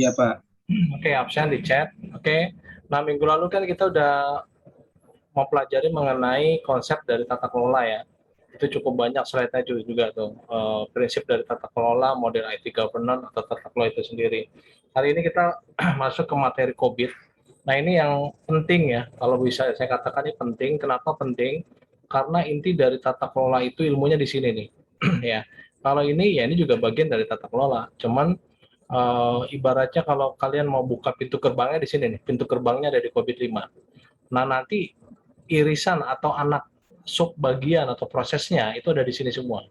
Iya, Pak. Oke, absen di chat. Oke. Nah, minggu lalu kan kita udah mau pelajari mengenai konsep dari tata kelola ya. Itu cukup banyak slide-nya juga tuh. Prinsip dari tata kelola, model IT governance atau tata kelola itu sendiri. Hari ini kita masuk ke materi COVID. Nah, ini yang penting ya. Kalau bisa saya katakan ini penting. Kenapa penting? Karena inti dari tata kelola itu ilmunya di sini nih. Ya. Kalau ini ya ini juga bagian dari tata kelola. Cuman ibaratnya kalau kalian mau buka pintu gerbangnya di sini nih, pintu gerbangnya dari COVID-5. Nah, nanti irisan atau anak sub bagian atau prosesnya itu ada di sini semua.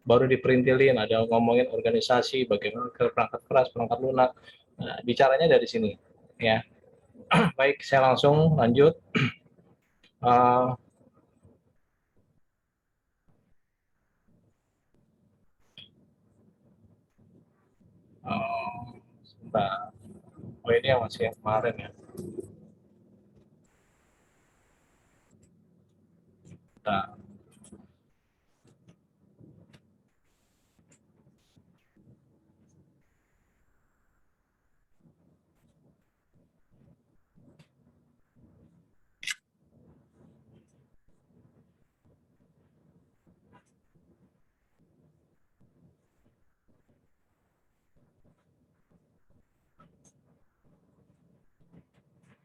Baru diperintilin, ada ngomongin organisasi, bagaimana perangkat keras, perangkat lunak. Nah, bicaranya dari sini. Ya, baik, saya langsung lanjut. Uh, Sebentar. Oh, ini yang masih yang kemarin ya. Nah,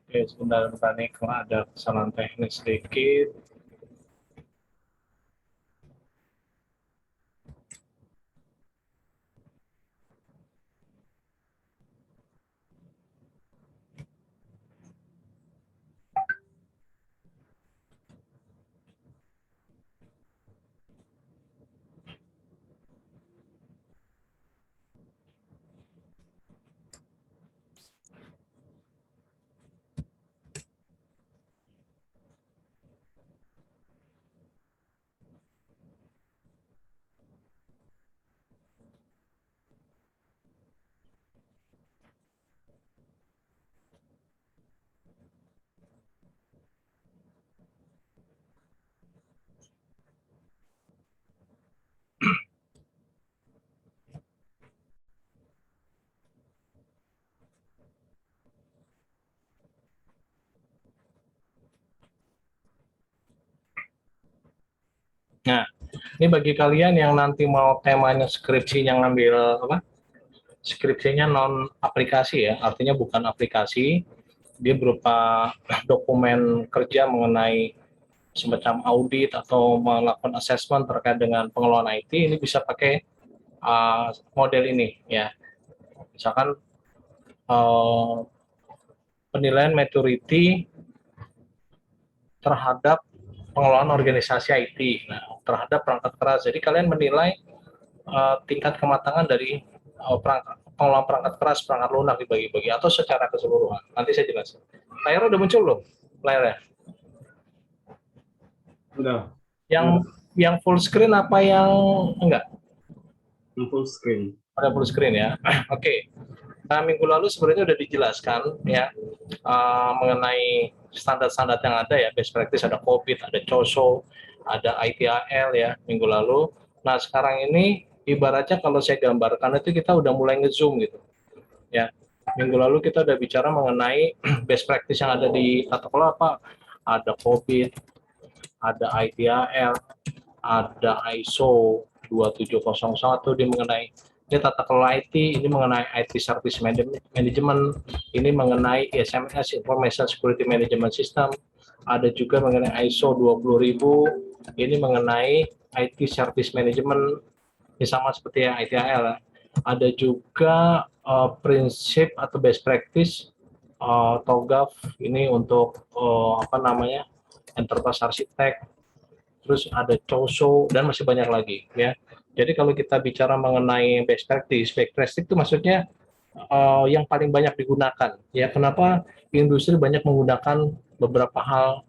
oke, sebentar nih kalau ada kesalahan teknis sedikit. Nah, ini bagi kalian yang nanti mau temanya skripsinya ngambil apa? Skripsinya non aplikasi ya, artinya bukan aplikasi, dia berupa dokumen kerja mengenai semacam audit atau melakukan assessment terkait dengan pengelolaan IT, ini bisa pakai model ini ya. Misalkan uh, penilaian maturity terhadap pengelolaan organisasi IT, nah, terhadap perangkat keras. Jadi kalian menilai tingkat kematangan dari pengelolaan perangkat keras, perangkat lunak dibagi-bagi atau secara keseluruhan. Nanti saya jelaskan. Layar udah muncul belum? Layarnya? Udah. Yang full screen apa yang enggak? Full screen. Ada full screen ya. Oke. Okay. Nah, minggu lalu sebenarnya sudah dijelaskan ya mengenai standar-standar yang ada ya, best practice, ada COVID, ada COSO, ada ITAL ya minggu lalu. Nah, sekarang ini ibaratnya kalau saya gambarkan itu kita udah mulai nge-zoom gitu. Ya. Minggu lalu kita udah bicara mengenai best practice yang ada di tata kelola apa? Ada COVID, ada ITAL, ada ISO 2701 di mengenai ini tata kelola IT, ini mengenai IT Service Management, ini mengenai ISMS Information Security Management System, ada juga mengenai ISO 20000, ini mengenai IT Service Management, ini sama seperti yang ITIL. Ada juga prinsip atau best practice TOGAF ini untuk apa namanya enterprise architect, terus ada COSO dan masih banyak lagi ya. Jadi kalau kita bicara mengenai best practice itu maksudnya yang paling banyak digunakan ya. Kenapa industri banyak menggunakan beberapa hal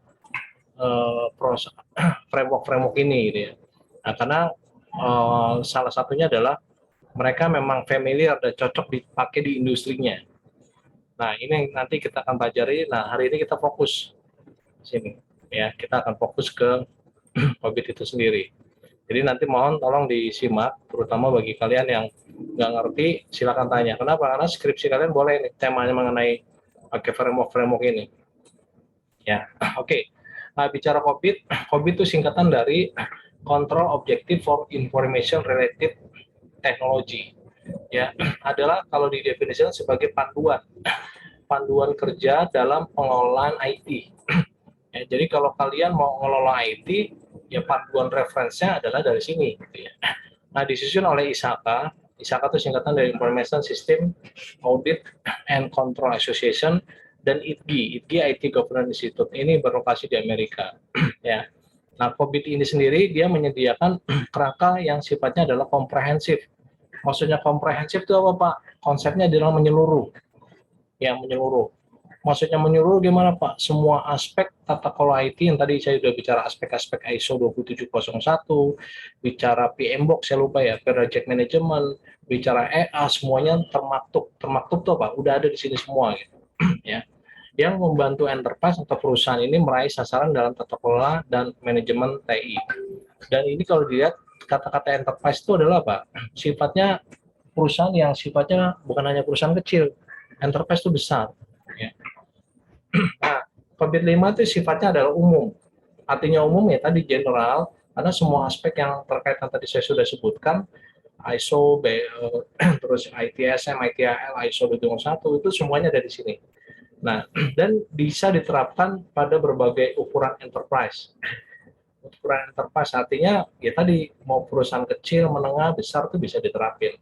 framework ini gitu ya. Nah, karena salah satunya adalah mereka memang familiar dan cocok dipakai di industrinya. Nah, ini nanti kita akan pelajari. Nah, hari ini kita fokus sini ya. Kita akan fokus ke COVID itu sendiri. Jadi nanti mohon tolong disimak, terutama bagi kalian yang nggak ngerti, silakan tanya. Kenapa? Karena skripsi kalian boleh nih, temanya mengenai pakai framework ini. Ya, oke. Nah, bicara COVID, COVID itu singkatan dari Control Objective for Information Related Technology. Ya, adalah kalau didefinisikan sebagai panduan kerja dalam pengelolaan IT. Ya, jadi kalau kalian mau ngelola IT, ya panduan referensinya adalah dari sini. Gitu ya. Nah, disusun oleh ISACA. ISACA itu singkatan dari Information System Audit and Control Association, dan ITGI, IT Governance Institute. Ini berlokasi di Amerika. Ya. Nah, COVID ini sendiri dia menyediakan kerangka yang sifatnya adalah komprehensif. Maksudnya komprehensif itu apa, Pak? Konsepnya adalah menyeluruh. Yang menyeluruh. Maksudnya menyeluruh gimana, Pak? Semua aspek tata kelola IT yang tadi saya sudah bicara, aspek-aspek ISO 27701, bicara PMBOK, saya lupa ya, project management, bicara EA, semuanya termaktub. Termaktub tuh apa? Udah ada di sini semua gitu. Ya. Yang membantu enterprise atau perusahaan ini meraih sasaran dalam tata kelola dan manajemen TI. Dan ini kalau dilihat kata-kata enterprise itu adalah apa? Sifatnya perusahaan yang sifatnya bukan hanya perusahaan kecil, enterprise itu besar. Ya. Nah, COVID-5 itu sifatnya adalah umum. Artinya umum ya tadi general, karena semua aspek yang terkait yang tadi saya sudah sebutkan, ISO, terus ITSM, ITAL, ISO 201, itu semuanya ada di sini. Nah, dan bisa diterapkan pada berbagai ukuran enterprise. Ukuran enterprise artinya ya tadi mau perusahaan kecil, menengah, besar itu bisa diterapin.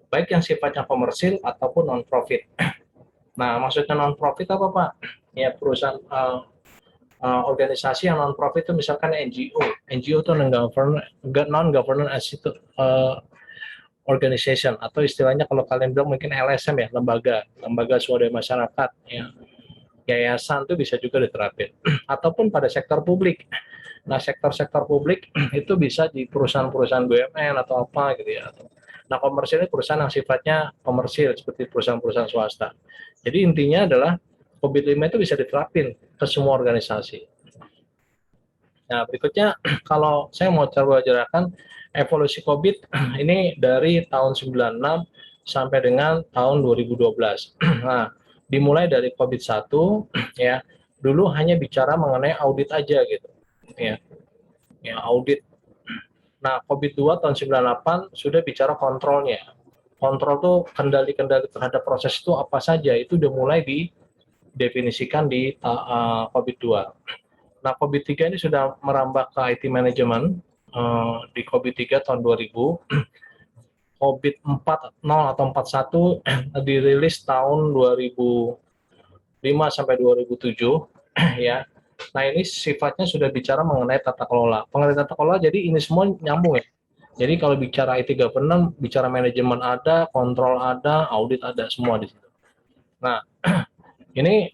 Baik yang sifatnya komersil ataupun non-profit. Nah, maksudnya non-profit apa, Pak? Ya perusahaan organisasi yang non-profit itu misalkan NGO. NGO itu non-government organization, atau istilahnya kalau kalian bilang mungkin LSM ya, lembaga swadaya masyarakat ya. Yayasan itu bisa juga diterapin. Ataupun pada sektor publik. Nah, sektor-sektor publik itu bisa di perusahaan-perusahaan BUMN atau apa gitu ya. Nah, komersil ini perusahaan yang sifatnya komersil seperti perusahaan-perusahaan swasta. Jadi intinya adalah COVID-5 itu bisa diterapin ke semua organisasi. Nah, berikutnya kalau saya mau coba jelaskan evolusi COVID ini dari tahun 96 sampai dengan tahun 2012. Nah, dimulai dari COVID-1 ya. Dulu hanya bicara mengenai audit aja gitu. Ya. Ya, audit. Nah, COVID-2 tahun 98 sudah bicara kontrolnya. Kontrol tuh kendali-kendali terhadap proses itu apa saja, itu udah mulai didefinisikan di COVID-2. Nah, COVID-3 ini sudah merambah ke IT management di COVID-3 tahun 2000. COVID-40 atau 41 dirilis tahun 2005 sampai 2007 ya. Nah, ini sifatnya sudah bicara mengenai tata kelola. Pengertian tata kelola, jadi ini semua nyambung ya. Jadi kalau bicara IT governance, bicara manajemen ada, kontrol ada, audit ada, semua di situ. Nah, ini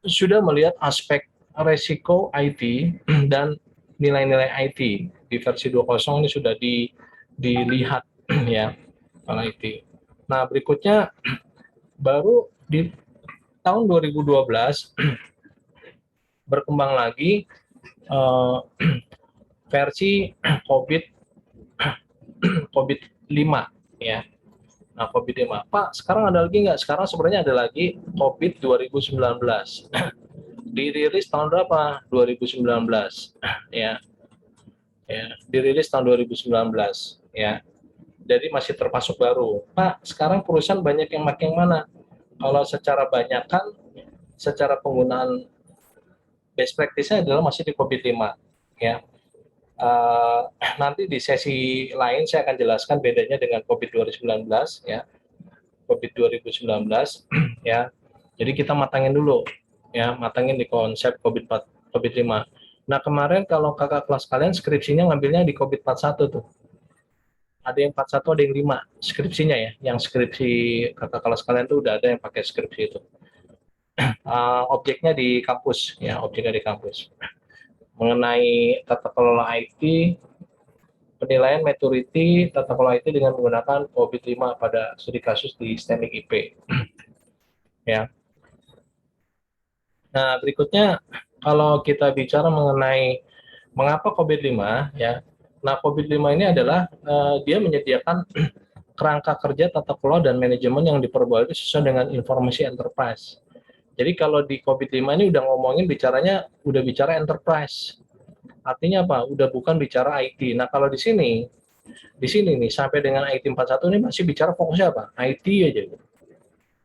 sudah melihat aspek resiko IT dan nilai-nilai IT di versi 2.0 ini sudah dilihat ya kalau IT. Nah, berikutnya baru di tahun 2012 berkembang lagi versi COVID-5 ya. Nah, COVID-5. Pak, sekarang ada lagi nggak? Sekarang sebenarnya ada lagi COVID 2019. Dirilis tahun berapa? 2019 ya. Ya, dirilis tahun 2019 ya. Jadi masih termasuk baru. Pak, sekarang perusahaan banyak yang pakai yang mana? Kalau secara banyak kan, secara penggunaan best practice-nya adalah masih di COVID-5 ya. Nanti di sesi lain saya akan jelaskan bedanya dengan COVID 2019 ya. COVID 2019 ya. Jadi kita matangin dulu ya, matangin di konsep COVID-5. Nah, kemarin kalau kakak kelas kalian skripsinya ngambilnya di COVID 41 tuh. Ada yang 41, ada yang 5 skripsinya ya. Yang skripsi kakak kelas kalian tuh udah ada yang pakai skripsi itu. Objeknya di kampus ya, objeknya di kampus. Mengenai tata kelola IT, penilaian maturity tata kelola IT dengan menggunakan COVID-5 pada studi kasus di STEMIC IP. Ya. Nah, berikutnya kalau kita bicara mengenai Mengapa COVID-5 ya? Nah, COVID-5 ini adalah dia menyediakan kerangka kerja, tata kelola, dan manajemen yang diperbolehkan sesuai dengan informasi enterprise. Jadi kalau di COVID-5 ini udah ngomongin bicaranya, udah bicara enterprise. Artinya apa? Udah bukan bicara IT. Nah, kalau di sini nih, sampai dengan IT 41 ini masih bicara fokusnya apa? IT aja.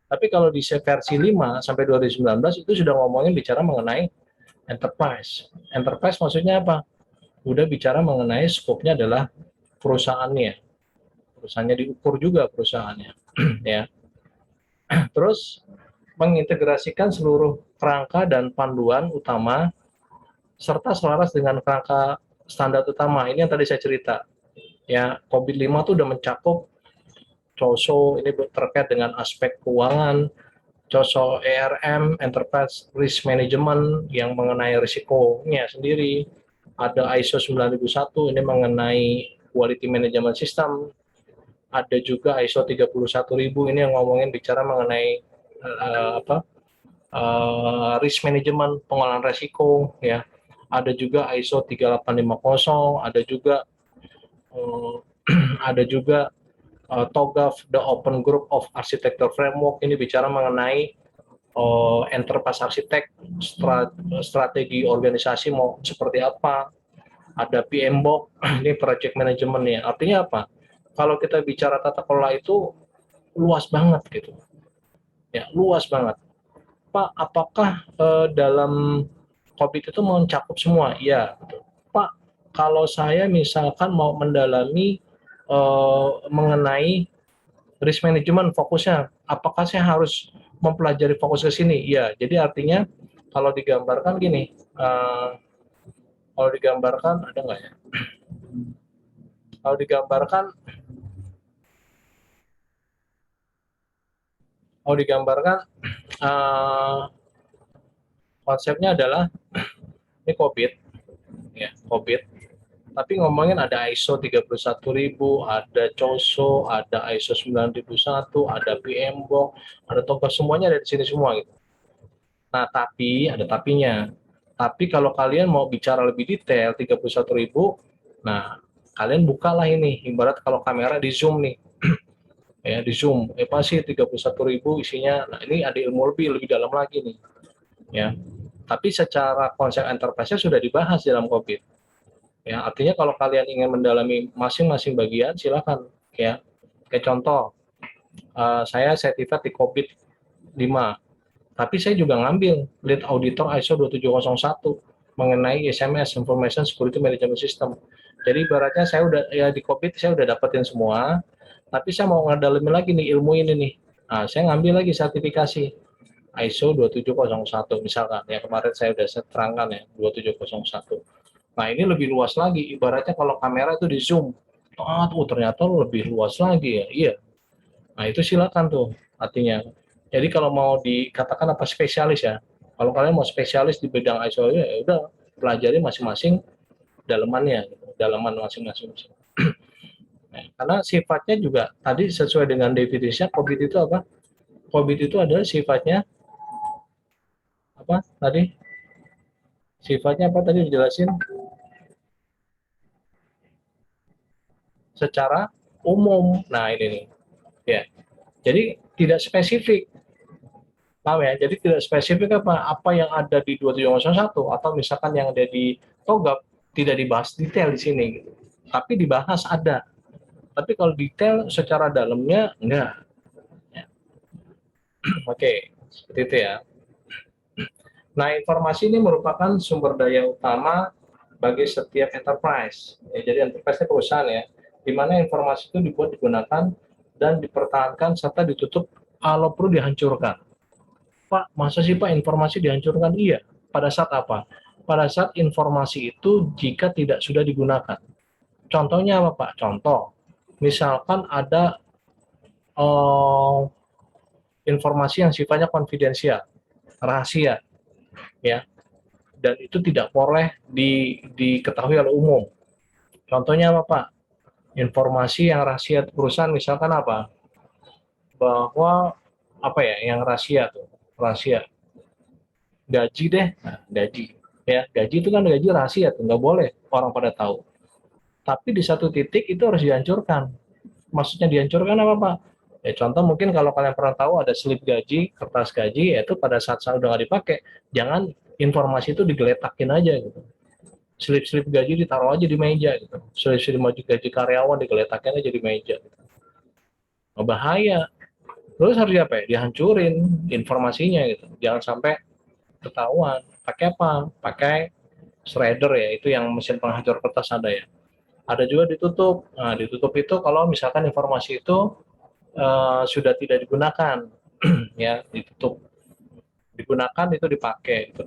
Tapi kalau di versi 5 sampai 2019 itu sudah ngomongin bicara mengenai enterprise. Enterprise maksudnya apa? Udah bicara mengenai skopnya adalah perusahaannya. Perusahaannya diukur juga perusahaannya. Ya. Terus mengintegrasikan seluruh kerangka dan panduan utama serta selaras dengan kerangka standar utama. Ini yang tadi saya cerita. Ya, COVID-5 itu udah mencakup COSO, ini terkait dengan aspek keuangan, COSO ERM, Enterprise Risk Management, yang mengenai risikonya sendiri. Ada ISO 9001, ini mengenai Quality Management System. Ada juga ISO 31000, ini yang ngomongin bicara mengenai risk management, pengolahan risiko, ya. Ada juga ISO 3850, ada juga uh, ada juga TOGAF, The Open Group of Architecture Framework, ini bicara mengenai enterprise arsitek, strategi organisasi mau seperti apa. Ada PMBOK, ini project management ya. Artinya apa? Kalau kita bicara tata kelola itu luas banget gitu. Ya, luas banget. Pak, apakah dalam COVID itu mencakup semua? Iya, Pak, kalau saya misalkan mau mendalami mengenai risk management fokusnya, apakah saya harus mempelajari fokus ke sini? Iya, jadi artinya kalau digambarkan gini, kalau digambarkan ada nggak ya? Kalau digambarkan, kalau digambarkan konsepnya adalah ini COVID, ya COVID. Tapi ngomongin ada ISO 31000, ada COSO, ada ISO 9001, ada PMBOK, ada TOGAF, semuanya ada di sini semua gitu. Nah, tapi ada tapinya. Tapi kalau kalian mau bicara lebih detail 31000, nah kalian bukalah ini, ibarat kalau kamera di zoom nih. Ya, di zoom. Pasti 31000 isinya. Nah, ini ada ilmu lebih dalam lagi nih. Ya. Tapi secara konsep enterprise sudah dibahas dalam COVID. Ya, artinya kalau kalian ingin mendalami masing-masing bagian, silakan. Ya, kayak contoh, saya sertifikat di COVID 5, tapi saya juga ngambil lead auditor ISO 27001 mengenai SMS, Information Security Management System. Jadi ibaratnya saya udah ya di COVID saya udah dapetin semua, tapi saya mau ngedalamin lagi nih ilmu ini nih. Nah, saya ngambil lagi sertifikasi ISO 2701 misalkan. Ya kemarin saya udah terangkan ya 2701. Nah, ini lebih luas lagi. Ibaratnya kalau kamera itu di zoom, ternyata lebih luas lagi ya. Iya. Nah, itu silakan tuh artinya. Jadi kalau mau dikatakan apa spesialis ya. Kalau kalian mau spesialis di bidang ISO ya udah pelajari masing-masing dalamannya, gitu. Dalaman masing-masing. Nah, karena sifatnya juga tadi sesuai dengan definisinya COVID itu apa? COVID itu adalah sifatnya apa tadi? Sifatnya apa tadi dijelasin? Secara umum. Nah, ini nih. Ya. Jadi tidak spesifik. Paham ya? Jadi tidak spesifik apa yang ada di 2701 atau misalkan yang ada di TOGAP tidak dibahas detail di sini gitu. Tapi dibahas ada. Tapi kalau detail secara dalamnya enggak. Ya. Oke, seperti itu ya. Nah, informasi ini merupakan sumber daya utama bagi setiap enterprise. Ya, jadi enterprise itu perusahaan ya, di mana informasi itu dibuat, digunakan, dan dipertahankan serta ditutup kalau perlu dihancurkan. Pak, masa sih Pak informasi dihancurkan? Iya. Pada saat apa? Pada saat informasi itu jika tidak sudah digunakan. Contohnya apa Pak? Contoh, misalkan ada informasi yang sifatnya konfidensial, rahasia, ya, dan itu tidak boleh diketahui oleh umum. Contohnya apa Pak? Informasi yang rahasia perusahaan misalkan apa? Bahwa apa ya yang rahasia tuh? Rahasia gaji deh, nah, gaji. Ya, gaji itu kan gaji rahasia tuh, nggak boleh orang pada tahu. Tapi di satu titik itu harus dihancurkan. Maksudnya dihancurkan apa, Pak? Ya contoh mungkin kalau kalian pernah tahu ada slip gaji, kertas gaji, yaitu pada saat udah nggak dipakai, jangan informasi itu digeletakin aja gitu. Slip-slip gaji ditaruh aja di meja gitu. Slip-slip gaji karyawan digeletakin aja di meja. Gitu. Bahaya. Terus harus apa ya? Dihancurin informasinya gitu. Jangan sampai ketahuan. Pakai apa? Pakai shredder ya, itu yang mesin penghancur kertas ada ya. Ada juga ditutup. Nah, ditutup itu kalau misalkan informasi itu sudah tidak digunakan, ya ditutup. Digunakan itu dipakai. Gitu.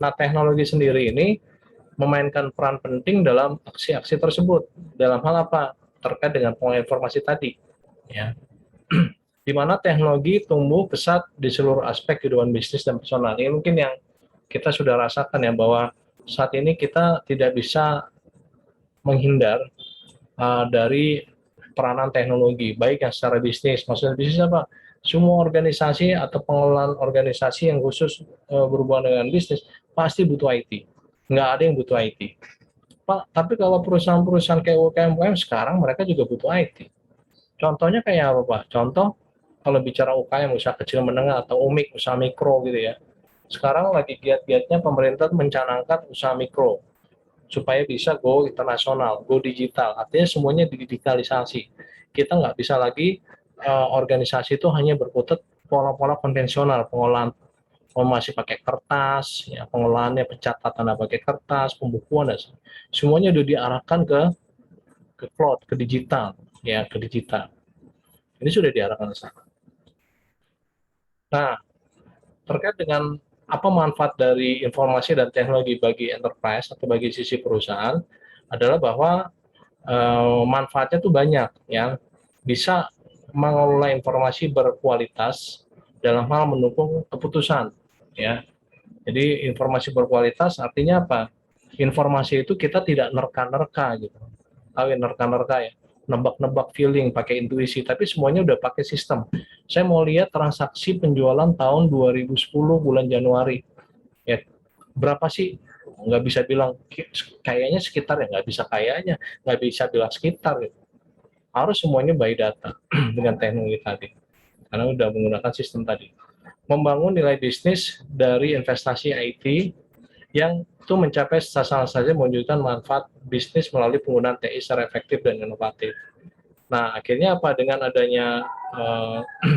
Nah, teknologi sendiri ini memainkan peran penting dalam aksi-aksi tersebut. Dalam hal apa? Terkait dengan pengolahan informasi tadi. Ya. Di mana teknologi tumbuh pesat di seluruh aspek kehidupan bisnis dan personal. Ini mungkin yang kita sudah rasakan ya, bahwa saat ini kita tidak bisa menghindar dari peranan teknologi, baik yang secara bisnis. Maksudnya bisnis apa? Semua organisasi atau pengelolaan organisasi yang khusus berhubungan dengan bisnis pasti butuh IT. Nggak ada yang butuh IT. Pak, tapi kalau perusahaan-perusahaan kayak UKM sekarang mereka juga butuh IT. Contohnya kayak apa, Pak? Contoh kalau bicara UKM, usaha kecil menengah atau UMIK, usaha mikro gitu ya. Sekarang lagi giat-giatnya pemerintah mencanangkan usaha mikro supaya bisa go internasional, go digital. Artinya semuanya digitalisasi. Kita nggak bisa lagi organisasi itu hanya berkutat pola-pola konvensional, pengolahan masih pakai kertas, ya, pengolahannya pencatatan pakai kertas, pembukuan dan semuanya sudah diarahkan ke cloud, ke digital, ya ke digital. Ini sudah diarahkan ke sana. Nah, terkait dengan apa manfaat dari informasi dan teknologi bagi enterprise atau bagi sisi perusahaan adalah bahwa manfaatnya tuh banyak ya, bisa mengelola informasi berkualitas dalam hal mendukung keputusan ya. Jadi informasi berkualitas artinya apa? Informasi itu kita tidak nerka-nerka gitu. Tahu ya nerka-nerka ya? Nebak-nebak feeling, pakai intuisi, tapi semuanya udah pakai sistem. Saya mau lihat transaksi penjualan tahun 2010 bulan Januari. Ya, berapa sih? Nggak bisa bilang kayaknya sekitar, ya nggak bisa kayaknya, nggak bisa bilang sekitar gitu. Harus semuanya by data dengan teknologi tadi, karena udah menggunakan sistem tadi. Membangun nilai bisnis dari investasi IT yang itu mencapai sasaran saja mewujudkan manfaat bisnis melalui penggunaan TI secara efektif dan inovatif. Nah, akhirnya apa? Dengan adanya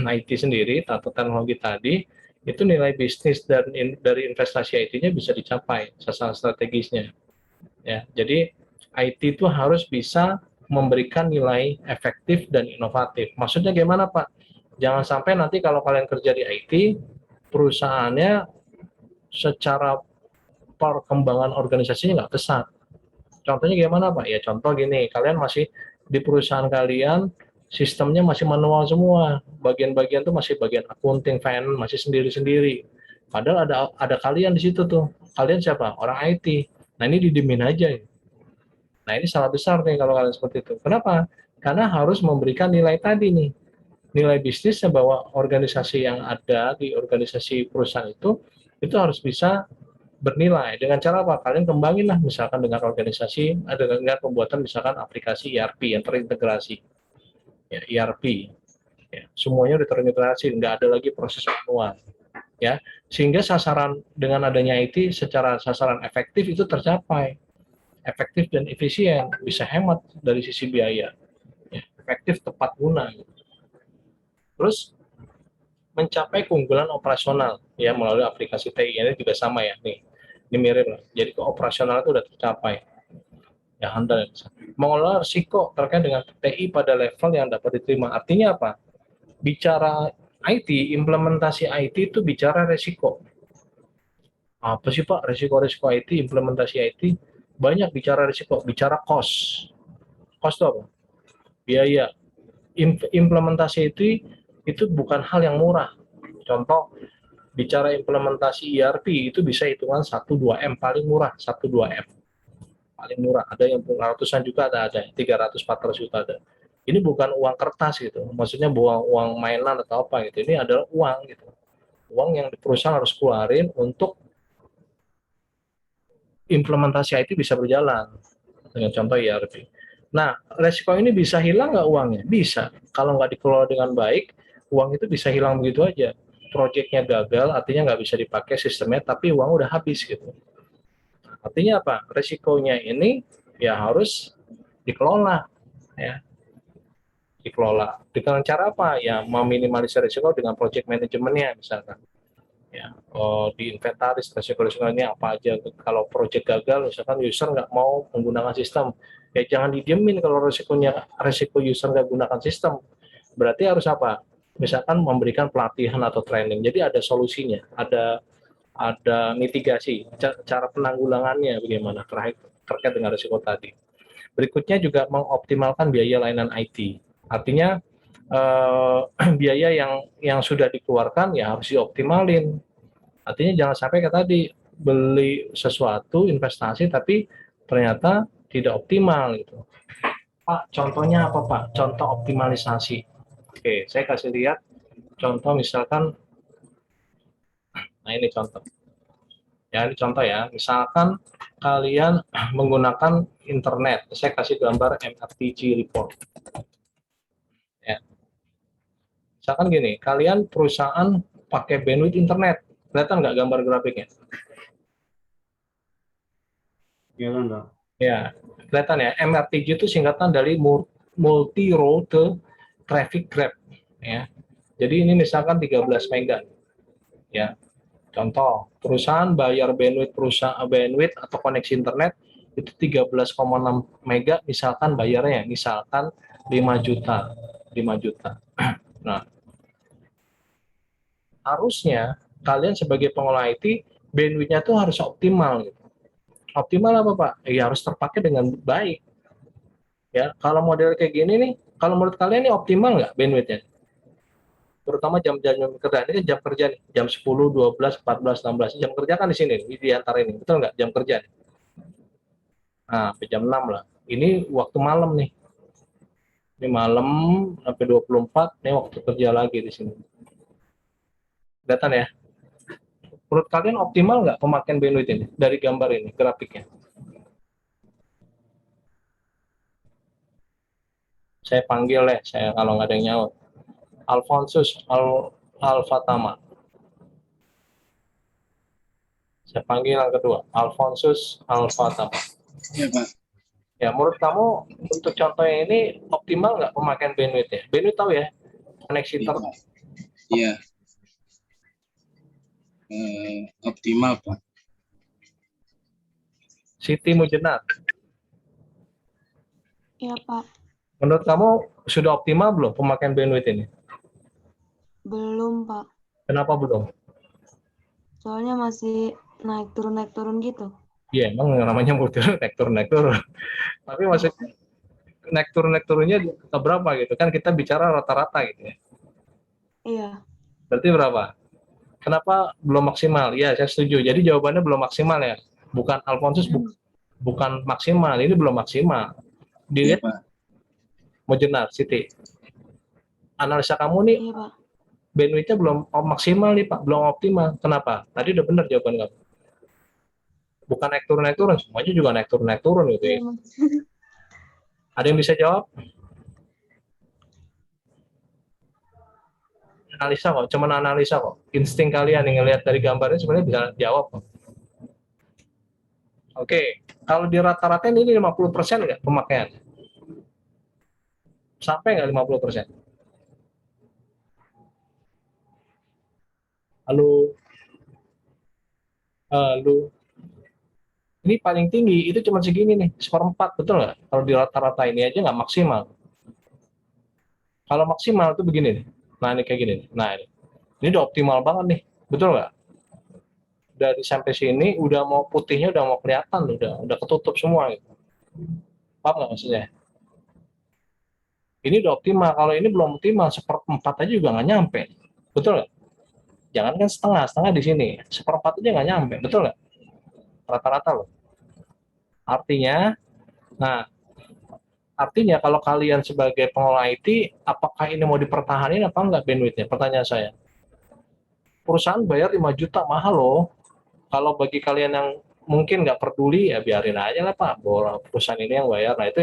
IT sendiri atau teknologi tadi, itu nilai bisnis dan dari investasi IT-nya bisa dicapai sasaran strategisnya. Ya, jadi IT itu harus bisa memberikan nilai efektif dan inovatif. Maksudnya gimana, Pak? Jangan sampai nanti kalau kalian kerja di IT, perusahaannya secara perkembangan organisasinya nggak pesat. Contohnya gimana, Pak? Ya contoh gini, kalian masih di perusahaan kalian sistemnya masih manual semua, bagian-bagian tuh masih bagian accounting, finance masih sendiri-sendiri. Padahal ada kalian di situ tuh. Kalian siapa? Orang IT. Nah ini didimin aja. Nah ini salah besar nih kalau kalian seperti itu. Kenapa? Karena harus memberikan nilai tadi nih. Nilai bisnisnya bahwa organisasi yang ada di organisasi perusahaan itu harus bisa bernilai. Dengan cara apa? Kalian kembangin lah misalkan dengan organisasi, ada dengan pembuatan misalkan aplikasi ERP yang terintegrasi. Ya, ERP. Ya, semuanya udah terintegrasi, nggak ada lagi proses manual. Ya, sehingga sasaran dengan adanya IT secara sasaran efektif itu tercapai, efektif dan efisien, bisa hemat dari sisi biaya, ya, efektif tepat guna. Terus mencapai keunggulan operasional ya melalui aplikasi TI ini juga sama ya nih, ini mirip lah. Jadi ke operasional itu sudah tercapai ya handal. Mengelola risiko terkait dengan TI pada level yang dapat diterima. Artinya apa? Bicara IT, implementasi IT itu bicara risiko. Apa sih Pak risiko-risiko IT, implementasi IT? Banyak bicara risiko, bicara cost. Cost itu apa? Biaya. Implementasi itu bukan hal yang murah. Contoh, bicara implementasi ERP itu bisa hitungan 1-2 M paling murah, 1-2 M paling murah. Ada yang ratusan juta, ada 300-400 juta ada. Ini bukan uang kertas gitu, maksudnya buang uang mainan atau apa gitu. Ini adalah uang gitu, uang yang perusahaan harus keluarin untuk implementasi IT bisa berjalan dengan contoh ERP. Nah, resiko ini bisa hilang nggak uangnya? Bisa. Kalau nggak dikelola dengan baik, uang itu bisa hilang begitu aja. Proyeknya gagal, artinya nggak bisa dipakai sistemnya, tapi uang udah habis gitu. Artinya apa? Resikonya ini ya harus dikelola, ya, dikelola. Dengan cara apa? Ya, meminimalisir risiko dengan project manajemennya misalkan. Ya, diinventaris resiko-resikonya apa aja. Kalau project gagal, misalkan user nggak mau menggunakan sistem, ya jangan didiemin kalau resiko user nggak gunakan sistem. Berarti harus apa? Misalkan memberikan pelatihan atau training. Jadi ada solusinya, ada mitigasi, cara penanggulangannya bagaimana terkait dengan risiko tadi. Berikutnya juga mengoptimalkan biaya layanan IT. Artinya biaya yang sudah dikeluarkan ya harus dioptimalin. Artinya jangan sampai kayak tadi beli sesuatu investasi tapi ternyata tidak optimal gitu. Pak, contohnya apa Pak? Contoh optimalisasi. Oke, saya kasih lihat contoh misalkan, nah ini contoh. Ya, ini contoh ya. Misalkan kalian menggunakan internet. Saya kasih gambar MRTG report. Ya. Misalkan gini, kalian perusahaan pakai bandwidth internet. Kelihatan nggak gambar grafiknya? Iya kan, Pak? Ya, kelihatan ya. MRTG itu singkatan dari multi route traffic graph. Ya. Jadi ini misalkan 13 mega. Ya. Contoh, perusahaan bayar bandwidth atau koneksi internet itu 13,6 mega misalkan bayarnya, misalkan 5 juta. 5 juta. Nah, harusnya kalian sebagai pengelola IT bandwidth-nya tuh harus optimal gitu. Optimal apa Pak? Ya harus terpakai dengan baik. Ya, kalau model kayak gini nih, kalau menurut kalian ini optimal nggak bandwidth-nya? Terutama jam-jam kerja, ini kan jam kerja nih, jam 10, 12, 14, 16, jam kerja kan di sini, di antara ini, betul nggak jam kerja nih? Nah, sampai jam 6 lah. Ini waktu malam nih. Ini malam sampai 24, ini waktu kerja lagi di sini. Kelihatan ya? Menurut kalian optimal nggak pemakaian bandwidth ini? Dari gambar ini, grafiknya. Saya panggil ya, saya kalau nggak ada yang nyaut. Alfonsus Alfatama. Saya panggil yang kedua, Alfonsus Alfatama. Ya, Pak. Ya, menurut kamu untuk contohnya ini optimal nggak pemakaian bandwidth-nya? Bandwidth tahu ya, koneksi internet. Iya. Optimal, Pak. Siti Mujenat, Iya, Pak. menurut kamu sudah optimal belum pemakaian bandwidth ini? Belum, Pak. Kenapa belum? Soalnya masih naik turun gitu. Iya, emang namanya multi naik turun. Tapi maksudnya naik turunnya berapa gitu? Kan kita bicara rata-rata gitu ya. Iya. Berarti berapa? Kenapa belum maksimal? Ya, saya setuju. Jadi jawabannya belum maksimal ya. Bukan Alfonsus, bukan maksimal. Ini belum maksimal. Iya, Dilihat Pak. Mujenar, Siti. Analisa kamu nih, Iya, Pak. bandwidth-nya belum maksimal nih Pak, belum optimal. Kenapa? Tadi udah benar jawaban kamu. Bukan naik turun, semuanya juga naik turun gitu ya. Iya, Mas. Ada yang bisa jawab? Analisa kok, cuman analisa kok. Insting kalian yang ngelihat dari gambarnya sebenarnya bisa jawab kok. Oke, kalau di rata-rata ini 50% nggak pemakaian? Sampai nggak 50%? Halo? Halo? Ini paling tinggi, itu cuma segini nih, 1/4, betul nggak? Kalau di rata-rata ini aja nggak maksimal. Kalau maksimal itu begini nih. Nah, ini kayak gini nih. Nah, ini udah optimal banget nih, betul nggak? Dari sampai sini, udah mau putihnya udah mau kelihatan, udah ketutup semua gitu. Paham nggak maksudnya? Ini udah optimal, kalau ini belum optimal, 1/4 aja juga nggak nyampe. Betul nggak? Jangan kan setengah di sini, 1/4 aja nggak nyampe, betul nggak? Rata-rata loh. Artinya kalau kalian sebagai pengelola IT, apakah ini mau dipertahanin apa enggak bandwidth-nya? Pertanyaan saya. Perusahaan bayar 5 juta mahal loh. Kalau bagi kalian yang mungkin nggak peduli, ya biarin aja lah Pak, bahwa perusahaan ini yang bayar. Nah itu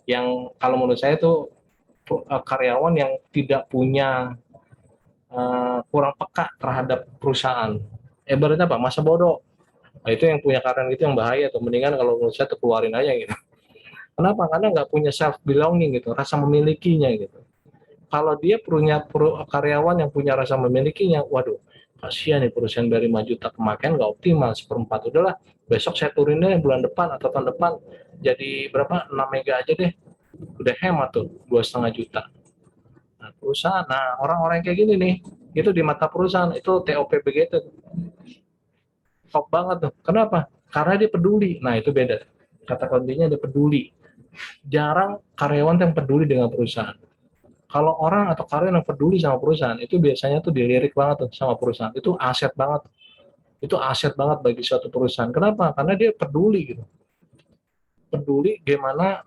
yang kalau menurut saya itu karyawan yang tidak punya kurang peka terhadap perusahaan. Ibaratnya Pak, masa bodoh. Nah, itu yang punya karyawan itu yang bahaya tuh. Mendingan kalau menurut saya tuh keluarin aja gitu. Kenapa? Karena nggak punya self belonging gitu, rasa memilikinya gitu. Kalau dia punya karyawan yang punya rasa memilikinya, waduh, kasihan nih perusahaan dari 5 juta pemakaian nggak optimal, seperempat. Udahlah, besok saya turunin bulan depan atau tahun depan jadi berapa? 6 mega aja deh. Udah hemat tuh, 2,5 juta. Nah, perusahaan, nah orang-orang kayak gini nih, itu di mata perusahaan, itu TOP begitu. Top banget tuh. Kenapa? Karena dia peduli. Nah, itu beda. Kata kuncinya dia peduli. Jarang karyawan yang peduli dengan perusahaan. Kalau orang atau karyawan yang peduli sama perusahaan, itu biasanya tuh dilirik banget tuh sama perusahaan. Itu aset banget. Itu aset banget bagi suatu perusahaan. Kenapa? Karena dia peduli gitu. Peduli gimana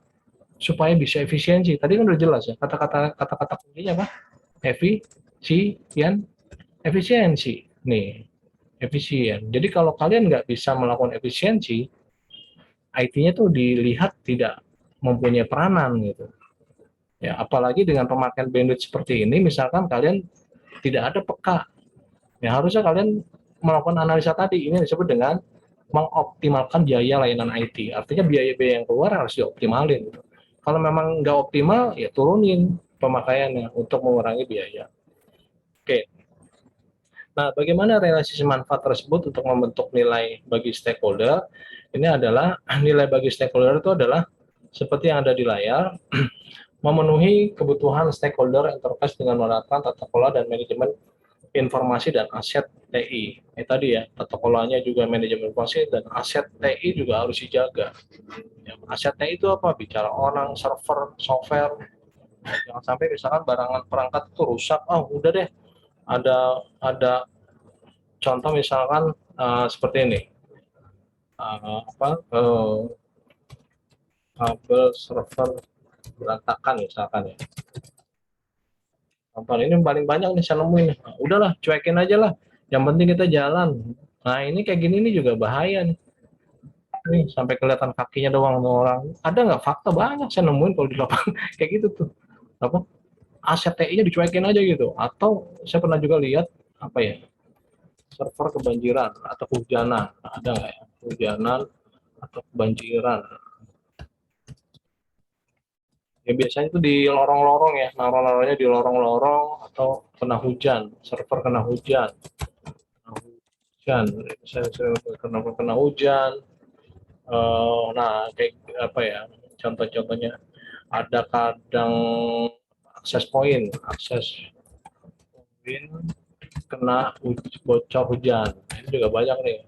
supaya bisa efisiensi. Tadi kan udah jelas ya, kata-kata kuncinya apa? Efisiensi. Nih, efisien. Jadi kalau kalian nggak bisa melakukan efisiensi, IT-nya tuh dilihat tidak mempunyai peranan gitu. Ya, apalagi dengan pemakaian bandwidth seperti ini, misalkan kalian tidak ada peka, ya harusnya kalian melakukan analisa tadi. Ini disebut dengan mengoptimalkan biaya layanan IT. Artinya biaya-biaya yang keluar harus dioptimalin. Gitu. Kalau memang nggak optimal, ya turunin pemakaiannya untuk mengurangi biaya. Oke. Nah, bagaimana relasi manfaat tersebut untuk membentuk nilai bagi stakeholder? Ini adalah nilai bagi stakeholder itu adalah seperti yang ada di layar, memenuhi kebutuhan stakeholder yang terkait dengan menerapkan tata kelola dan manajemen informasi dan aset TI. Ini tadi ya, tata kelolanya juga manajemen informasi dan aset TI juga harus dijaga. Ya, aset TI itu apa? Bicara orang, server, software. Jangan sampai misalkan barangan perangkat itu rusak, udah deh. Ada contoh misalkan seperti ini. Kabel server berantakan misalkan ya. Ini paling banyak nih saya nemuin. Nah, udahlah, cuekin aja lah. Yang penting kita jalan. Nah, ini kayak gini nih juga bahaya nih. Nih, sampai kelihatan kakinya doang orang. Ada nggak fakta banyak saya nemuin kalau di lapangan kayak gitu tuh. Apa? Aset TI-nya dicuekin aja gitu. Atau saya pernah juga lihat apa ya? Server kebanjiran atau kehujanan. Nah, ada nggak ya? Kehujanan atau kebanjiran. Ya biasanya itu di lorong-lorong ya, lorong-lorongnya di lorong-lorong atau kena hujan, server kena hujan. Saya sering kena hujan. Nah, kayak apa ya? Contoh-contohnya ada kadang akses point kena bocor hujan. Ini juga banyak nih.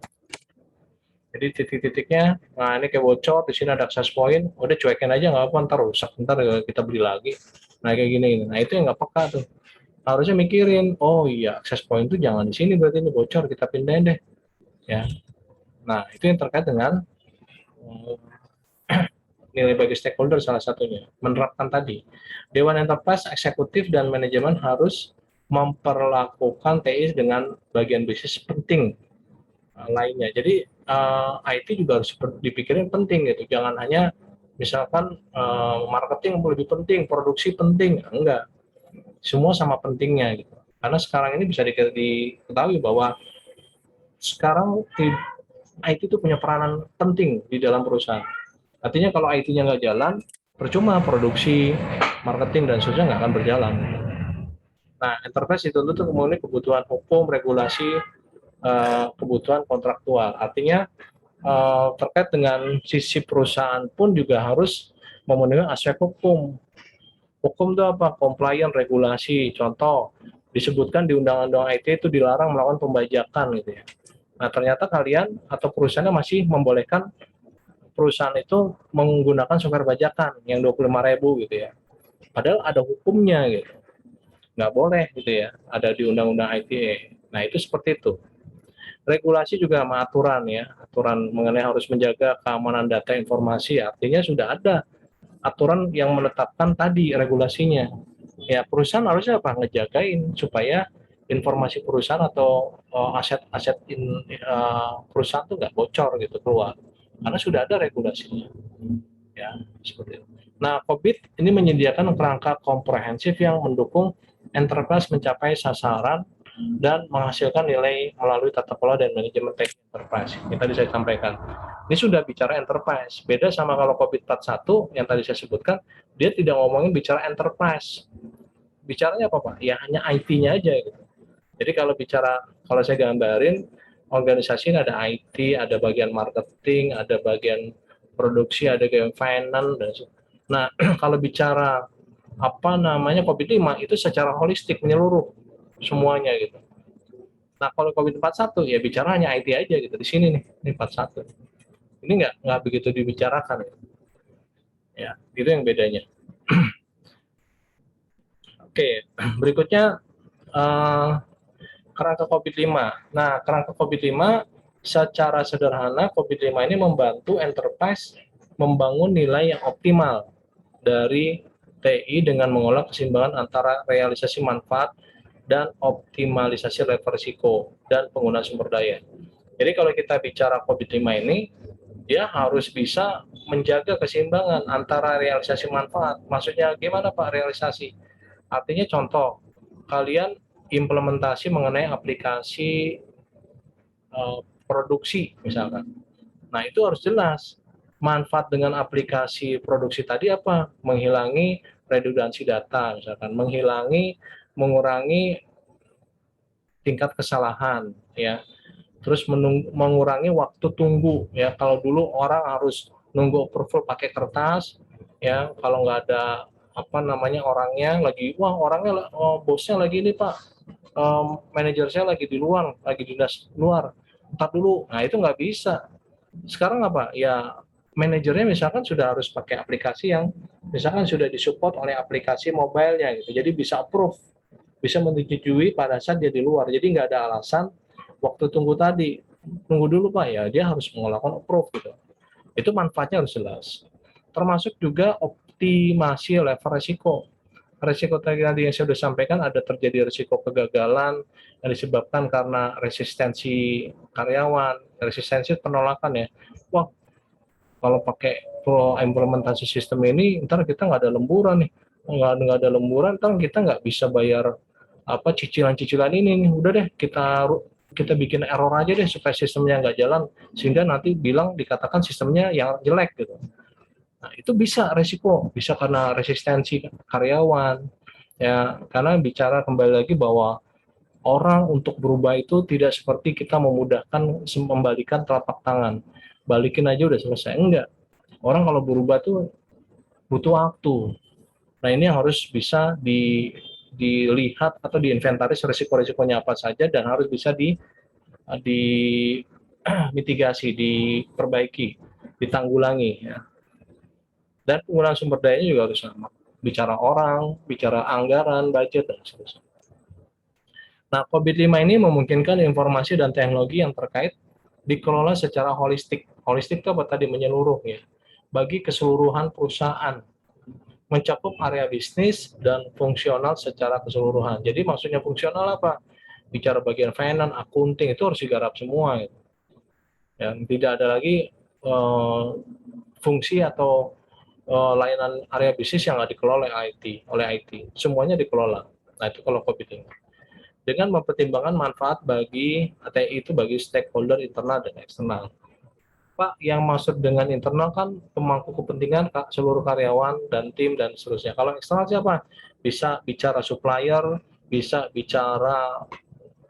Jadi titik-titiknya, nah ini kayak bocor, di sini ada akses point, udah cuekin aja nggak apa, ntar rusak, ntar kita beli lagi. Nah kayak gini, nah itu yang nggak peka tuh. Harusnya mikirin, oh iya akses point itu jangan di sini, berarti ini bocor, kita pindahin deh. Ya, nah itu yang terkait dengan nilai bagi stakeholder salah satunya. Menerapkan tadi, Dewan Enterprise, Eksekutif, dan Manajemen harus memperlakukan TI dengan bagian bisnis penting lainnya. Jadi IT juga harus dipikirin penting gitu. Jangan hanya misalkan marketing lebih penting, produksi penting, enggak. Semua sama pentingnya gitu. Karena sekarang ini bisa diketahui bahwa sekarang IT itu punya peranan penting di dalam perusahaan. Artinya kalau IT-nya nggak jalan, percuma produksi, marketing dan seterusnya nggak akan berjalan. Nah, enterprise dituntut untuk memenuhi kebutuhan hukum, regulasi, kebutuhan kontraktual. Artinya terkait dengan sisi perusahaan pun juga harus memenuhi aspek hukum. Hukum itu apa? Compliant, regulasi. Contoh, disebutkan di Undang-Undang IT itu dilarang melakukan pembajakan gitu ya. Nah, ternyata kalian atau perusahaannya masih membolehkan perusahaan itu menggunakan software bajakan yang 25.000 gitu ya. Padahal ada hukumnya gitu. Nggak boleh gitu ya. Ada di Undang-Undang ITE. Nah, itu seperti itu. Regulasi juga sama aturan ya, aturan mengenai harus menjaga keamanan data informasi, artinya sudah ada aturan yang menetapkan tadi regulasinya. Ya perusahaan harusnya apa? Ngejagain supaya informasi perusahaan atau aset-aset perusahaan tuh nggak bocor gitu keluar, karena sudah ada regulasinya, ya seperti itu. Nah, COVID ini menyediakan kerangka komprehensif yang mendukung enterprise mencapai sasaran dan menghasilkan nilai melalui tata kelola dan manajemen teknik enterprise. Yang tadi saya sampaikan. Ini sudah bicara enterprise. Beda sama kalau COVID-41 yang tadi saya sebutkan, dia tidak ngomongin bicara enterprise. Bicaranya apa, Pak? Ya hanya IT-nya aja gitu. Jadi kalau saya gambarin, organisasi ini ada IT, ada bagian marketing, ada bagian produksi, ada bagian finance, dan nah kalau bicara COVID-5 itu secara holistik menyeluruh semuanya gitu. Nah, kalau COVID-41 ya bicara hanya IT aja gitu. Di sini nih, ini 41. Ini nggak begitu dibicarakan. Ya, itu yang bedanya. Oke, berikutnya kerangka COVID-5. Nah, kerangka COVID-5 secara sederhana COVID-5 ini membantu enterprise membangun nilai yang optimal dari TI dengan mengolah keseimbangan antara realisasi manfaat dan optimalisasi level risiko dan penggunaan sumber daya. Jadi kalau kita bicara COVID-5 ini, dia harus bisa menjaga keseimbangan antara realisasi manfaat. Maksudnya gimana Pak realisasi? Artinya contoh, kalian implementasi mengenai aplikasi produksi misalkan. Nah, itu harus jelas. Manfaat dengan aplikasi produksi tadi apa? Menghilangi redundansi data misalkan, mengurangi tingkat kesalahan ya. Terus mengurangi waktu tunggu ya. Kalau dulu orang harus nunggu approval pakai kertas ya, kalau nggak ada orangnya lagi, bosnya lagi ini Pak, manajer saya lagi di luar, lagi dinas luar, entar dulu. Nah, itu nggak bisa. Sekarang apa? Ya manajernya misalkan sudah harus pakai aplikasi yang misalkan sudah disupport oleh aplikasi mobile-nya gitu. Jadi bisa approve, bisa menyetujui pada saat dia di luar. Jadi nggak ada alasan waktu tunggu tadi, tunggu dulu Pak ya, dia harus melakukan approve gitu. Itu manfaatnya harus jelas. Termasuk juga optimasi level risiko. Risiko tadi yang saya sudah sampaikan, ada terjadi risiko kegagalan yang disebabkan karena resistensi karyawan, resistensi penolakan ya. Wah, kalau pakai implementasi sistem ini, ntar kita nggak ada lemburan nih, nggak ada lemburan, ntar kita nggak bisa bayar cicilan-cicilan ini nih. Udah deh, kita bikin error aja deh supaya sistemnya nggak jalan, sehingga nanti dikatakan sistemnya yang jelek gitu. Nah, itu bisa resiko, bisa karena resistensi karyawan, ya, karena bicara kembali lagi bahwa orang untuk berubah itu tidak seperti kita memudahkan membalikan telapak tangan, balikin aja udah selesai, enggak. Orang kalau berubah tuh butuh waktu. Nah, ini yang harus bisa dilihat atau diinventaris resiko-resikonya apa saja dan harus bisa mitigasi, diperbaiki, ditanggulangi ya. Dan penggunaan sumber dayanya juga harus sama. Bicara orang, bicara anggaran, budget, dan seterusnya. Nah, COVID-5 ini memungkinkan informasi dan teknologi yang terkait dikelola secara holistik. Holistik itu apa tadi? Menyeluruh ya. Bagi keseluruhan perusahaan. Mencakup area bisnis dan fungsional secara keseluruhan. Jadi maksudnya fungsional apa? Bicara bagian finance, accounting, itu harus digarap semua. Gitu. Ya, tidak ada lagi fungsi atau layanan area bisnis yang nggak dikelola oleh IT. Semuanya dikelola. Nah, itu kalau COVID ini. Dengan mempertimbangkan manfaat bagi ATI itu bagi stakeholder internal dan eksternal. Pak, yang maksud dengan internal kan pemangku kepentingan seluruh karyawan dan tim dan seterusnya. Kalau eksternal siapa? Bisa bicara supplier, bisa bicara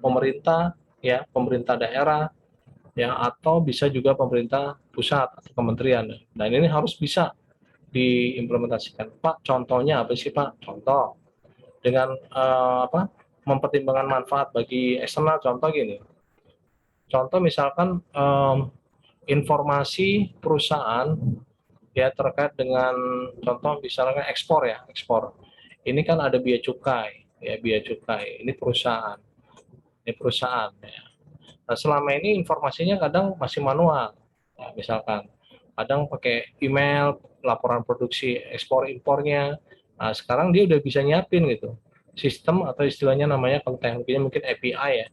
pemerintah, ya, pemerintah daerah, ya, atau bisa juga pemerintah pusat atau kementerian. Dan ini harus bisa diimplementasikan. Pak, contohnya apa sih Pak? Contoh dengan mempertimbangkan manfaat bagi eksternal. Contoh gini. Contoh misalkan informasi perusahaan ya terkait dengan contoh misalnya ekspor ya, ekspor. Ini kan ada biaya cukai, ya biaya cukai. Ini perusahaan ya. Nah, selama ini informasinya kadang masih manual, ya, misalkan kadang pakai email, laporan produksi ekspor impornya. Nah, sekarang dia udah bisa nyiapin gitu. sistem atau istilahnya namanya kalau teknologinya mungkin API ya,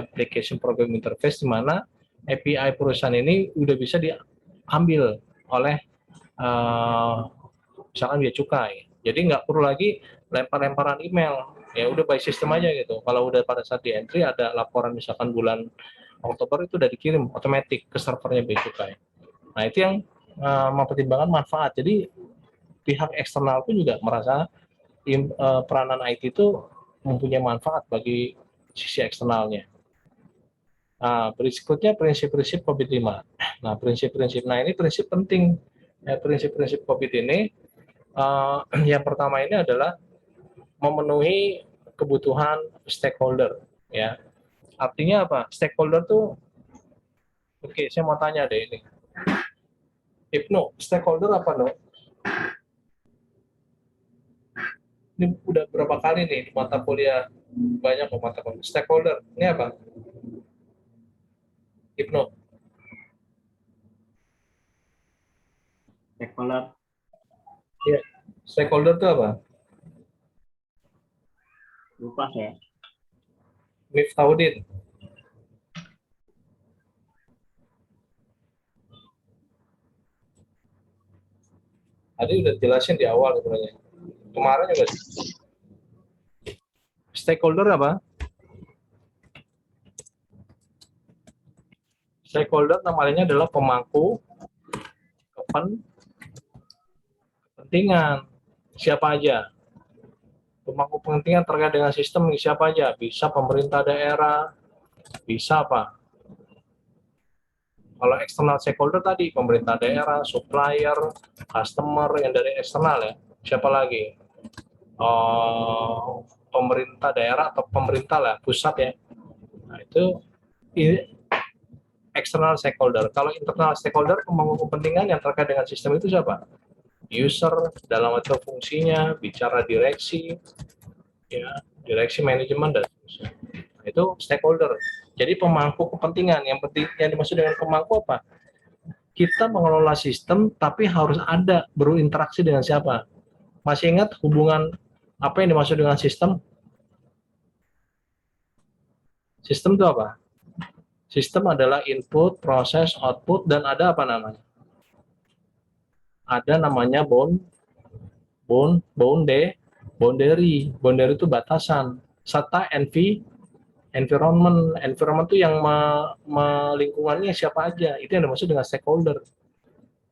Application Program Interface, di mana API perusahaan ini udah bisa diambil oleh misalkan Bea Cukai. Jadi nggak perlu lagi lempar-lemparan email, ya udah by system aja gitu. Kalau udah pada saat di entry ada laporan misalkan bulan Oktober itu udah dikirim otomatis ke servernya Bea Cukai. Nah itu yang mempertimbangkan manfaat. Jadi pihak eksternal pun juga merasa peranan IT itu mempunyai manfaat bagi sisi eksternalnya. Nah, berikutnya prinsip-prinsip COVID-5. Nah, ini prinsip penting. Prinsip-prinsip COVID ini, yang pertama ini adalah memenuhi kebutuhan stakeholder. Ya, artinya apa? Stakeholder tuh, oke, saya mau tanya deh ini. Ibnu, stakeholder apa, no? Ini udah berapa kali nih mata kuliah, banyak mata kuliah. Stakeholder, ini apa? Ibnu. Stakeholder. Ya, stakeholder itu apa? Lupa saya. Miftahudin. Tadi udah jelasin di awal sebenarnya. Kemarin juga. Stakeholder apa? Stakeholder namanya adalah pemangku kepentingan. Siapa aja? Pemangku kepentingan terkait dengan sistem siapa aja? Bisa pemerintah daerah, bisa apa? Kalau eksternal stakeholder tadi, pemerintah daerah, supplier, customer yang dari eksternal ya. Siapa lagi? Pemerintah daerah atau pemerintah lah, pusat ya. Nah, itu external stakeholder. Kalau internal stakeholder, pemangku kepentingan yang terkait dengan sistem itu siapa? User, dalam atau fungsinya, bicara direksi, ya, direksi manajemen dan seterusnya. Nah, itu stakeholder. Jadi pemangku kepentingan. Yang dimaksud dengan pemangku apa? Kita mengelola sistem, tapi harus ada berinteraksi dengan siapa? Masih ingat hubungan apa yang dimaksud dengan sistem? Sistem itu apa? Sistem adalah input, proses, output, dan ada apa namanya? Ada namanya boundary. Boundary itu batasan. Serta environment. Environment itu yang lingkungannya siapa aja. Itu yang dimaksud dengan stakeholder.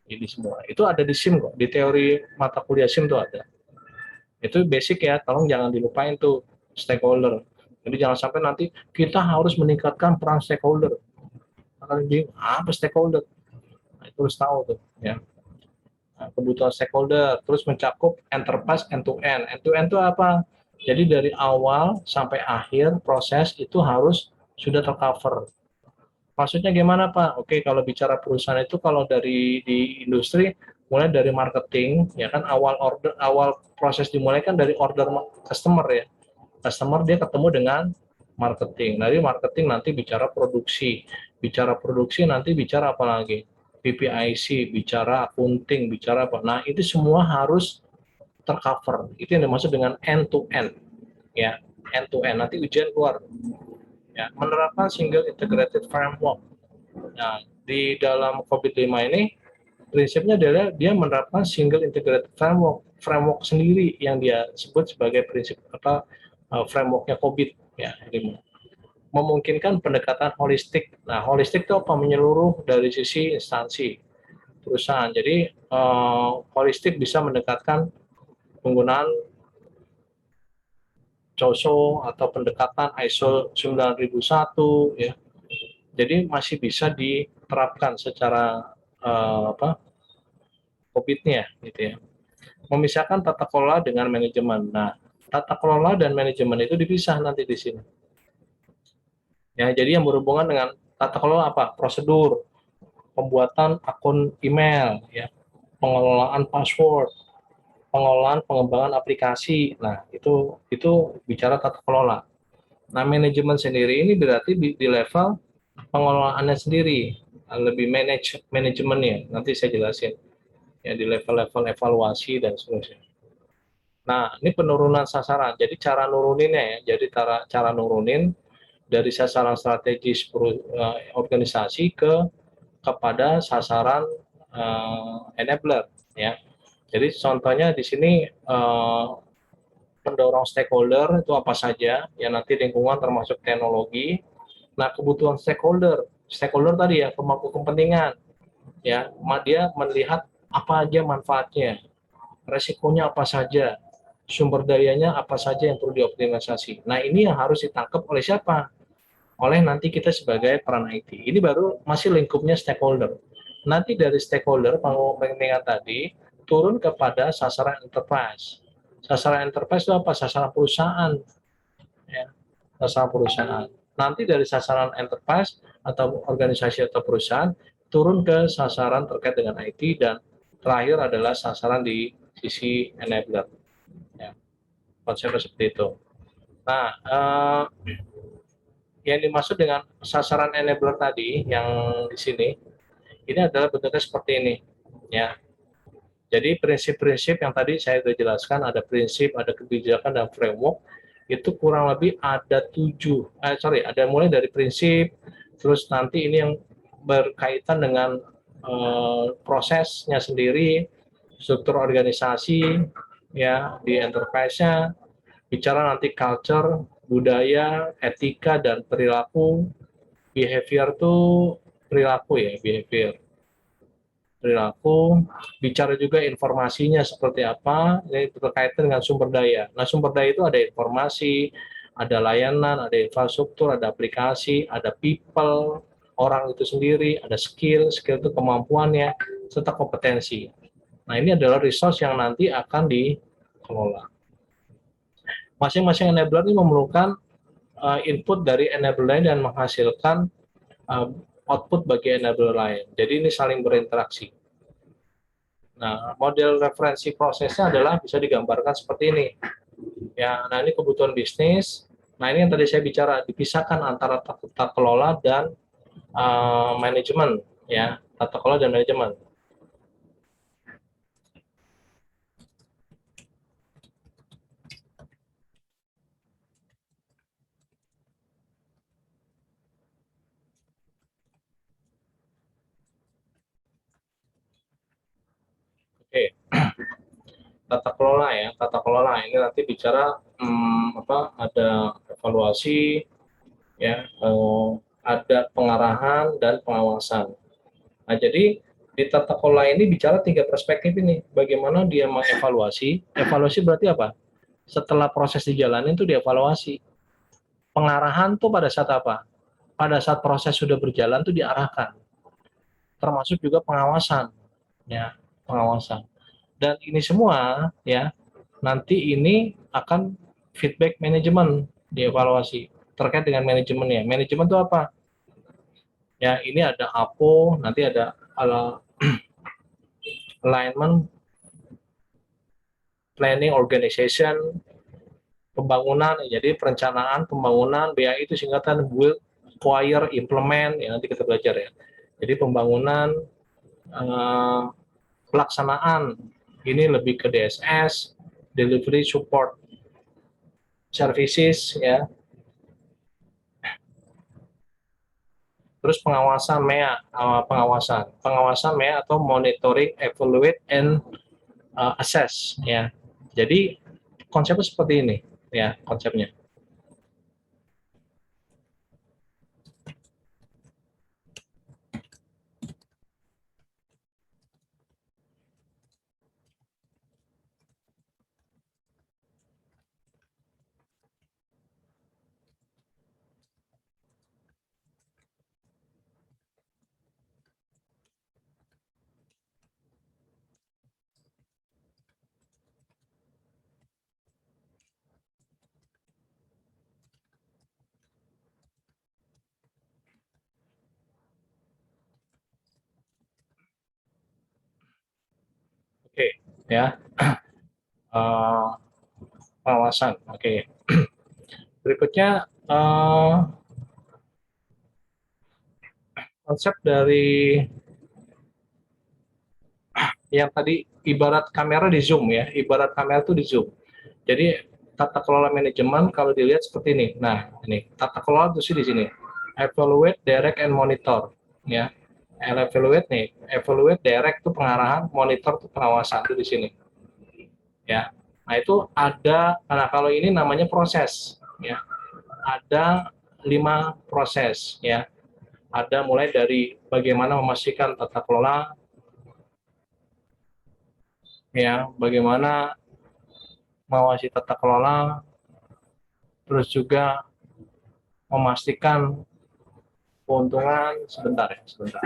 Ini semua. Itu ada di SIM kok. Di teori mata kuliah SIM itu ada. Itu basic ya. Tolong jangan dilupain tuh stakeholder. Jadi jangan sampai nanti kita harus meningkatkan peran stakeholder. Apa stakeholder? Nah, itu harus tahu tuh ya. Nah, kebutuhan stakeholder terus mencakup enterprise end to end. End to end itu apa? Jadi dari awal sampai akhir proses itu harus sudah tercover. Maksudnya gimana Pak? Oke, kalau bicara perusahaan itu kalau dari di industri mulai dari marketing ya kan awal proses dimulai kan dari order customer ya. Customer dia ketemu dengan marketing. Dari marketing nanti bicara produksi. Bicara produksi nanti bicara apa lagi? PPIC, bicara accounting, bicara apa. Nah, itu semua harus tercover. Itu yang dimaksud dengan end to end. Ya, end to end. Nanti ujian keluar. Ya, menerapkan single integrated framework. Nah, di dalam COVID-5 ini prinsipnya adalah dia menerapkan single integrated framework sendiri yang dia sebut sebagai prinsip frameworknya COVID ya. Jadi memungkinkan pendekatan holistik. Nah, holistik itu apa? Menyeluruh dari sisi instansi perusahaan. Jadi holistik bisa mendekatkan penggunaan COSO atau pendekatan ISO 9001 ya. Jadi masih bisa diterapkan secara COVID-nya gitu ya. Memisahkan tata kelola dengan manajemen. Nah, tata kelola dan manajemen itu dipisah nanti di sini. Ya, jadi yang berhubungan dengan tata kelola apa? Prosedur, pembuatan akun email, ya, pengelolaan password, pengelolaan pengembangan aplikasi. Nah, itu bicara tata kelola. Nah, manajemen sendiri ini berarti di level pengelolaannya sendiri, lebih manajemennya. Nanti saya jelasin. Ya, di level-level evaluasi dan seterusnya. Nah, ini penurunan sasaran. Jadi cara nuruninnya ya. Jadi cara nurunin dari sasaran strategis organisasi kepada sasaran enabler ya. Jadi contohnya di sini mendorong stakeholder itu apa saja ya, nanti lingkungan termasuk teknologi. Nah, kebutuhan stakeholder tadi ya, pemangku kepentingan ya, dia melihat apa aja manfaatnya, resikonya apa saja, sumber dayanya apa saja yang perlu dioptimalisasi. Nah, ini yang harus ditangkap oleh siapa? Oleh nanti kita sebagai peran IT. Ini baru masih lingkupnya stakeholder. Nanti dari stakeholder pemangku kepentingan tadi turun kepada sasaran enterprise. Sasaran enterprise itu apa? Sasaran perusahaan ya, sasaran perusahaan. Nanti dari sasaran enterprise atau organisasi atau perusahaan turun ke sasaran terkait dengan IT, dan terakhir adalah sasaran di sisi enabler. Ya, konsepnya seperti itu. Nah, yang dimaksud dengan sasaran enabler tadi yang di sini, ini adalah bentuknya seperti ini. Ya, jadi prinsip-prinsip yang tadi saya sudah jelaskan, ada prinsip, ada kebijakan, dan framework, itu kurang lebih ada ada mulai dari prinsip, terus nanti ini yang berkaitan dengan prosesnya sendiri, struktur organisasi, ya di enterprise-nya, bicara nanti culture, budaya, etika, dan perilaku. Behavior itu perilaku ya, perilaku, bicara juga informasinya seperti apa, ini berkaitan dengan sumber daya. Nah, sumber daya itu ada informasi, ada layanan, ada infrastruktur, ada aplikasi, ada people, orang itu sendiri, ada skill itu kemampuannya, serta kompetensi. Nah, ini adalah resource yang nanti akan dikelola. Masing-masing enabler ini memerlukan input dari enabler lain dan menghasilkan output bagi enabler lain. Jadi ini saling berinteraksi. Nah, model referensi prosesnya adalah bisa digambarkan seperti ini. Ya, nah ini kebutuhan bisnis. Nah, ini yang tadi saya bicara, dipisahkan antara tata kelola dan manajemen, ya, tata kelola dan manajemen. Oke, tata kelola ya, tata kelola ini nanti bicara ada evaluasi, ya, ada pengarahan dan pengawasan. Nah, jadi di tata kelola ini bicara 3 perspektif ini. Bagaimana dia mengevaluasi? Evaluasi berarti apa? Setelah proses dijalani itu dievaluasi. Pengarahan tuh pada saat apa? Pada saat proses sudah berjalan tuh diarahkan. Termasuk juga pengawasan, ya, pengawasan. Dan ini semua ya, nanti ini akan feedback manajemen dievaluasi terkait dengan manajemennya. Manajemen itu apa? Ya, ini ada APO, nanti ada alignment, planning, organization, pembangunan, jadi perencanaan, pembangunan, BAI itu singkatan build, acquire, implement, ya nanti kita belajar ya. Jadi pembangunan, pelaksanaan, ini lebih ke DSS, delivery support services, ya. Terus pengawasan MEA, pengawasan MEA atau monitoring, evaluate, and assess, ya. Jadi konsepnya seperti ini, ya konsepnya. Oke, ya. Pengawasan. Oke. Berikutnya konsep dari yang tadi ibarat kamera di zoom ya, ibarat kamera itu di zoom. Jadi tata kelola manajemen kalau dilihat seperti ini. Nah, ini tata kelola itu sih di sini. Evaluate, direct, and monitor. Ya, evaluate nih, evaluate, direct itu pengarahan, monitor itu pengawasan itu di sini. Ya, nah itu ada. Nah kalau ini namanya proses. Ya, ada 5 proses. Ya, ada mulai dari bagaimana memastikan tata kelola, ya, bagaimana mengawasi tata kelola, terus juga memastikan keuntungan. Sebentar ya, sebentar.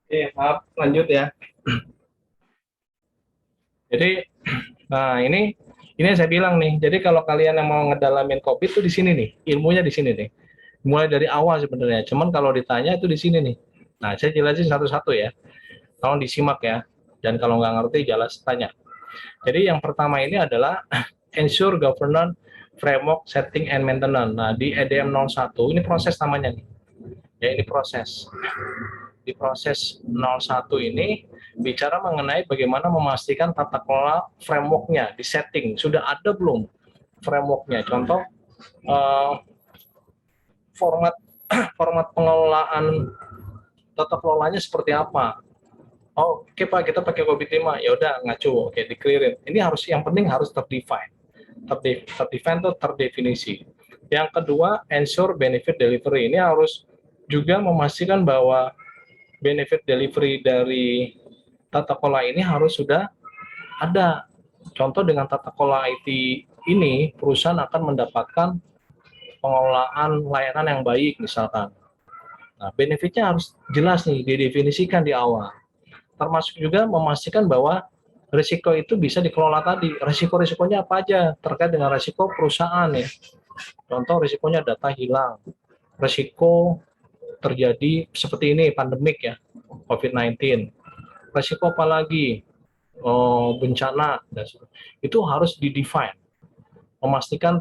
Oke, maaf, lanjut ya. Jadi, nah ini yang saya bilang nih. Jadi kalau kalian yang mau ngedalamin kopi itu di sini nih, ilmunya di sini nih. Mulai dari awal sebenarnya. Cuman kalau ditanya itu di sini nih. Nah, saya jelasin satu-satu ya. Tolong disimak ya. Dan kalau nggak ngerti, jelas tanya. Jadi yang pertama ini adalah ensure governance framework setting and maintenance. Nah, di EDM 01 ini proses namanya nih. Ya, ini proses. Di proses 01 ini bicara mengenai bagaimana memastikan tata kelola framework-nya di setting. Sudah ada belum framework-nya? Contoh format format pengelolaan tata kelolanya seperti apa? Oh, oke Pak, kita pakai Kobitima. Ya udah ngacu, oke, di-clearin. Ini harus, yang penting harus terdefine. Terdefine itu terdefinisi. Yang kedua, ensure benefit delivery. Ini harus juga memastikan bahwa benefit delivery dari tata kelola ini harus sudah ada. Contoh dengan tata kelola IT ini, perusahaan akan mendapatkan pengelolaan layanan yang baik misalkan. Nah, benefitnya harus jelas nih, didefinisikan di awal. Termasuk juga memastikan bahwa risiko itu bisa dikelola tadi. Risiko-risikonya apa aja terkait dengan risiko perusahaan ya. Contoh risikonya data hilang, risiko terjadi seperti ini pandemik ya, COVID-19. Risiko apa lagi? Bencana. Itu harus didefine. Memastikan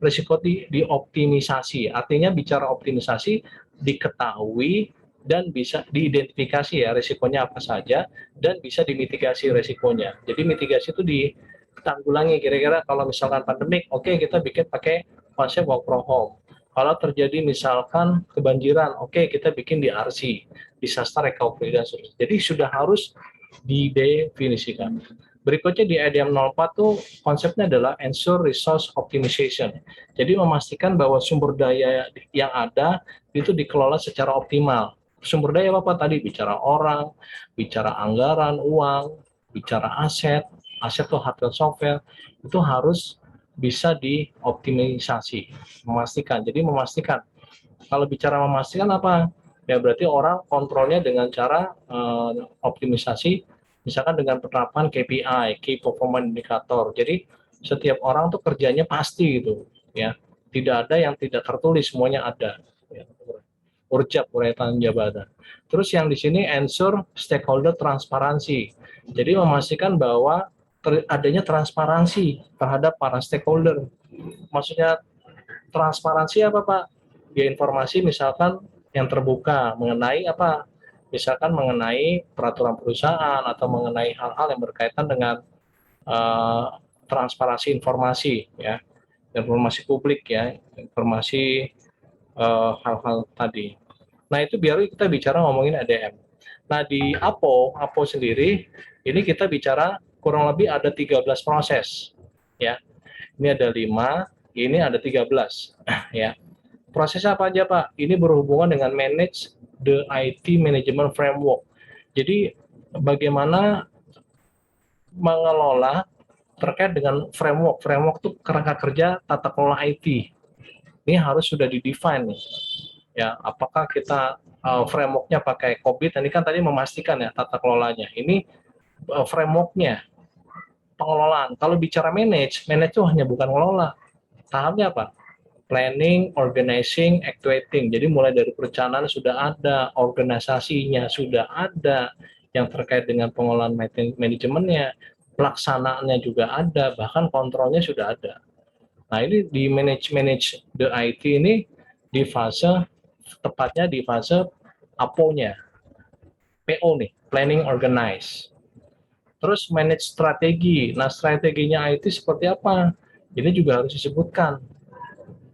risiko dioptimisasi. Artinya bicara optimisasi diketahui dan bisa diidentifikasi ya risikonya apa saja dan bisa dimitigasi risikonya. Jadi mitigasi itu ditanggulangi kira-kira kalau misalkan pandemik, oke, kita bikin pakai konsep work from home. Kalau terjadi misalkan kebanjiran, oke, kita bikin di RC, disaster recovery dan sebagainya. Jadi sudah harus didefinisikan. Berikutnya di EDM 04 tuh konsepnya adalah ensure resource optimization. Jadi memastikan bahwa sumber daya yang ada itu dikelola secara optimal. Sumber daya apa tadi? Bicara orang, bicara anggaran, uang, bicara aset, aset tuh hardware software, itu harus bisa dioptimisasi, memastikan. Jadi memastikan. Kalau bicara memastikan apa? Ya berarti orang kontrolnya dengan cara optimisasi Misalkan dengan penerapan KPI, Key Performance Indicator. Jadi setiap orang tuh kerjanya pasti gitu, ya. Tidak ada yang tidak tertulis, semuanya ada. Ya. Urjab, uraian jabatan. Terus yang di sini ensure stakeholder transparansi. Jadi memastikan bahwa adanya transparansi terhadap para stakeholder. Maksudnya transparansi apa, Pak? Ya informasi misalkan yang terbuka mengenai apa? Misalkan mengenai peraturan perusahaan atau mengenai hal-hal yang berkaitan dengan transparansi informasi, ya, informasi publik, ya, informasi hal-hal tadi. Nah itu biar kita bicara ngomongin ADM. Nah di APO sendiri ini kita bicara kurang lebih ada 13 proses, ya. Ini ada 5, ini ada 13, ya. Proses apa aja, Pak? Ini berhubungan dengan manage the IT management framework. Jadi bagaimana mengelola terkait dengan framework. Framework itu kerangka kerja tata kelola IT. Ini harus sudah di-define nih. Ya, apakah kita frameworknya pakai COVID? Ini kan tadi memastikan ya tata kelolanya. Ini frameworknya pengelolaan. Kalau bicara manage itu hanya bukan ngelola. Tahapnya apa? Planning, organizing, actuating. Jadi mulai dari perencanaan sudah ada, organisasinya sudah ada, yang terkait dengan pengelolaan manajemennya, pelaksanaannya juga ada, bahkan kontrolnya sudah ada. Nah ini di manage the IT ini di fase, tepatnya di fase APO-nya, PO nih, planning organize. Terus manage strategi. Nah strateginya IT seperti apa? Ini juga harus disebutkan,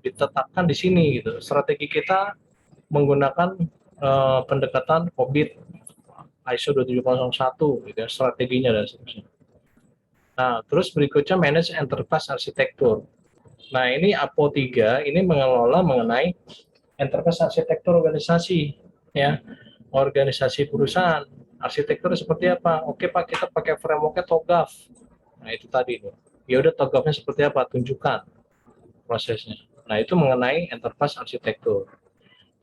ditetapkan di sini gitu. Strategi kita menggunakan pendekatan COVID ISO 2701 gitu ya, strateginya dan seterusnya. Nah, terus berikutnya manage enterprise arsitektur. Nah, ini APO 3 ini mengelola mengenai enterprise arsitektur organisasi, ya. Organisasi perusahaan, arsitektur seperti apa? Oke, Pak, kita pakai frameworknya TOGAF. Nah, itu tadi nih. Ya udah TOGAF-nya seperti apa? Tunjukkan prosesnya. Nah, itu mengenai enterprise arsitektur.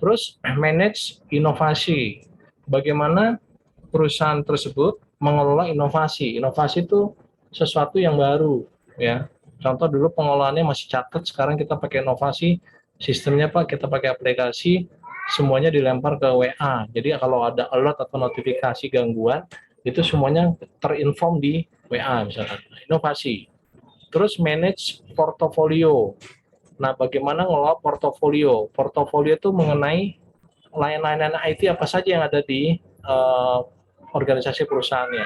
Terus manage inovasi. Bagaimana perusahaan tersebut mengelola inovasi. Inovasi itu sesuatu yang baru, ya. Contoh dulu pengelolaannya masih catat, sekarang kita pakai inovasi, sistemnya Pak kita pakai aplikasi, semuanya dilempar ke WA. Jadi kalau ada alert atau notifikasi gangguan, itu semuanya terinform di WA misalkan. Inovasi. Terus manage portofolio. Nah, bagaimana ngelola portofolio? Portofolio itu mengenai layanan IT apa saja yang ada di organisasi perusahaannya.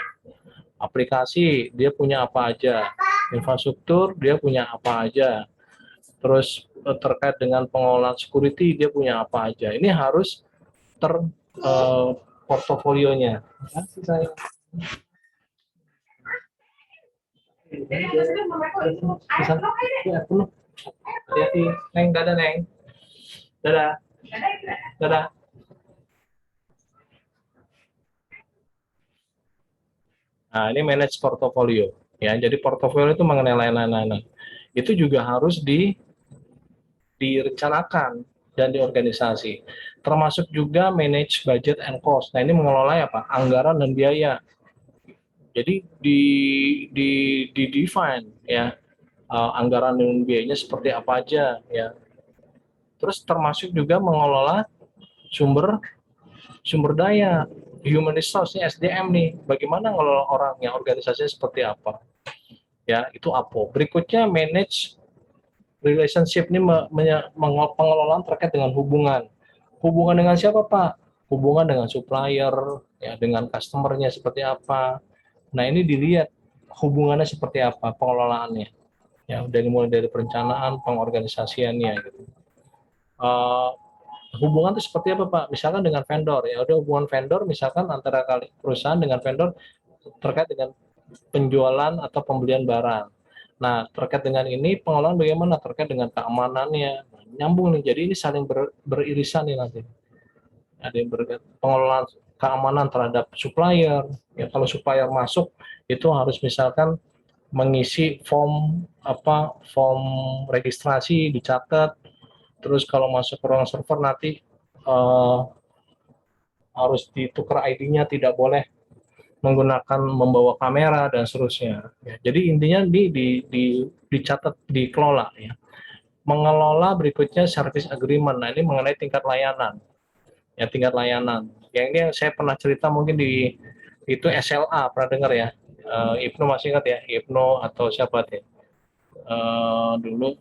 Aplikasi dia punya apa aja, infrastruktur dia punya apa aja, terus terkait dengan pengelolaan security dia punya apa aja. Ini harus portofolionya. Saya. Ya, penuh. Hati-hati, Neng. Dadah, Neng. Dadah. Dadah. Nah, ini manage portofolio. Ya, jadi portofolio itu mengenai lain-lain. Itu juga harus direncanakan dan diorganisasi. Termasuk juga manage budget and cost. Nah, ini mengelola apa? Anggaran dan biaya. Jadi di define ya anggaran dan biayanya seperti apa aja ya. Terus termasuk juga mengelola sumber daya, human resource nih, SDM nih, bagaimana ngelola orangnya, organisasinya seperti apa, ya itu APO. Berikutnya manage relationship ini pengelolaan terkait dengan hubungan dengan siapa Pak? Hubungan dengan supplier, ya dengan customernya seperti apa. Nah ini dilihat hubungannya seperti apa, pengelolaannya, ya mulai dari perencanaan, pengorganisasiannya gitu. Hubungan itu seperti apa Pak? Misalkan dengan vendor, ya udah hubungan vendor misalkan antara perusahaan dengan vendor terkait dengan penjualan atau pembelian barang. Nah, terkait dengan ini pengelolaan bagaimana terkait dengan keamanannya. Nah, nyambung nih, jadi ini saling beririsan nih nanti. Ada yang pengelolaan keamanan terhadap supplier. Ya, kalau supplier masuk itu harus misalkan mengisi form registrasi dicatat. Terus kalau masuk ke ruang server nanti harus ditukar ID-nya, tidak boleh menggunakan membawa kamera dan seterusnya. Ya, jadi intinya dicatat, dikelola ya. Mengelola berikutnya service agreement. Nah, ini mengenai tingkat layanan. Ya, tingkat layanan. Yang ini yang saya pernah cerita mungkin di itu SLA, pernah dengar ya. Ibnu masih ingat ya, Ibnu atau siapa ya? Dulu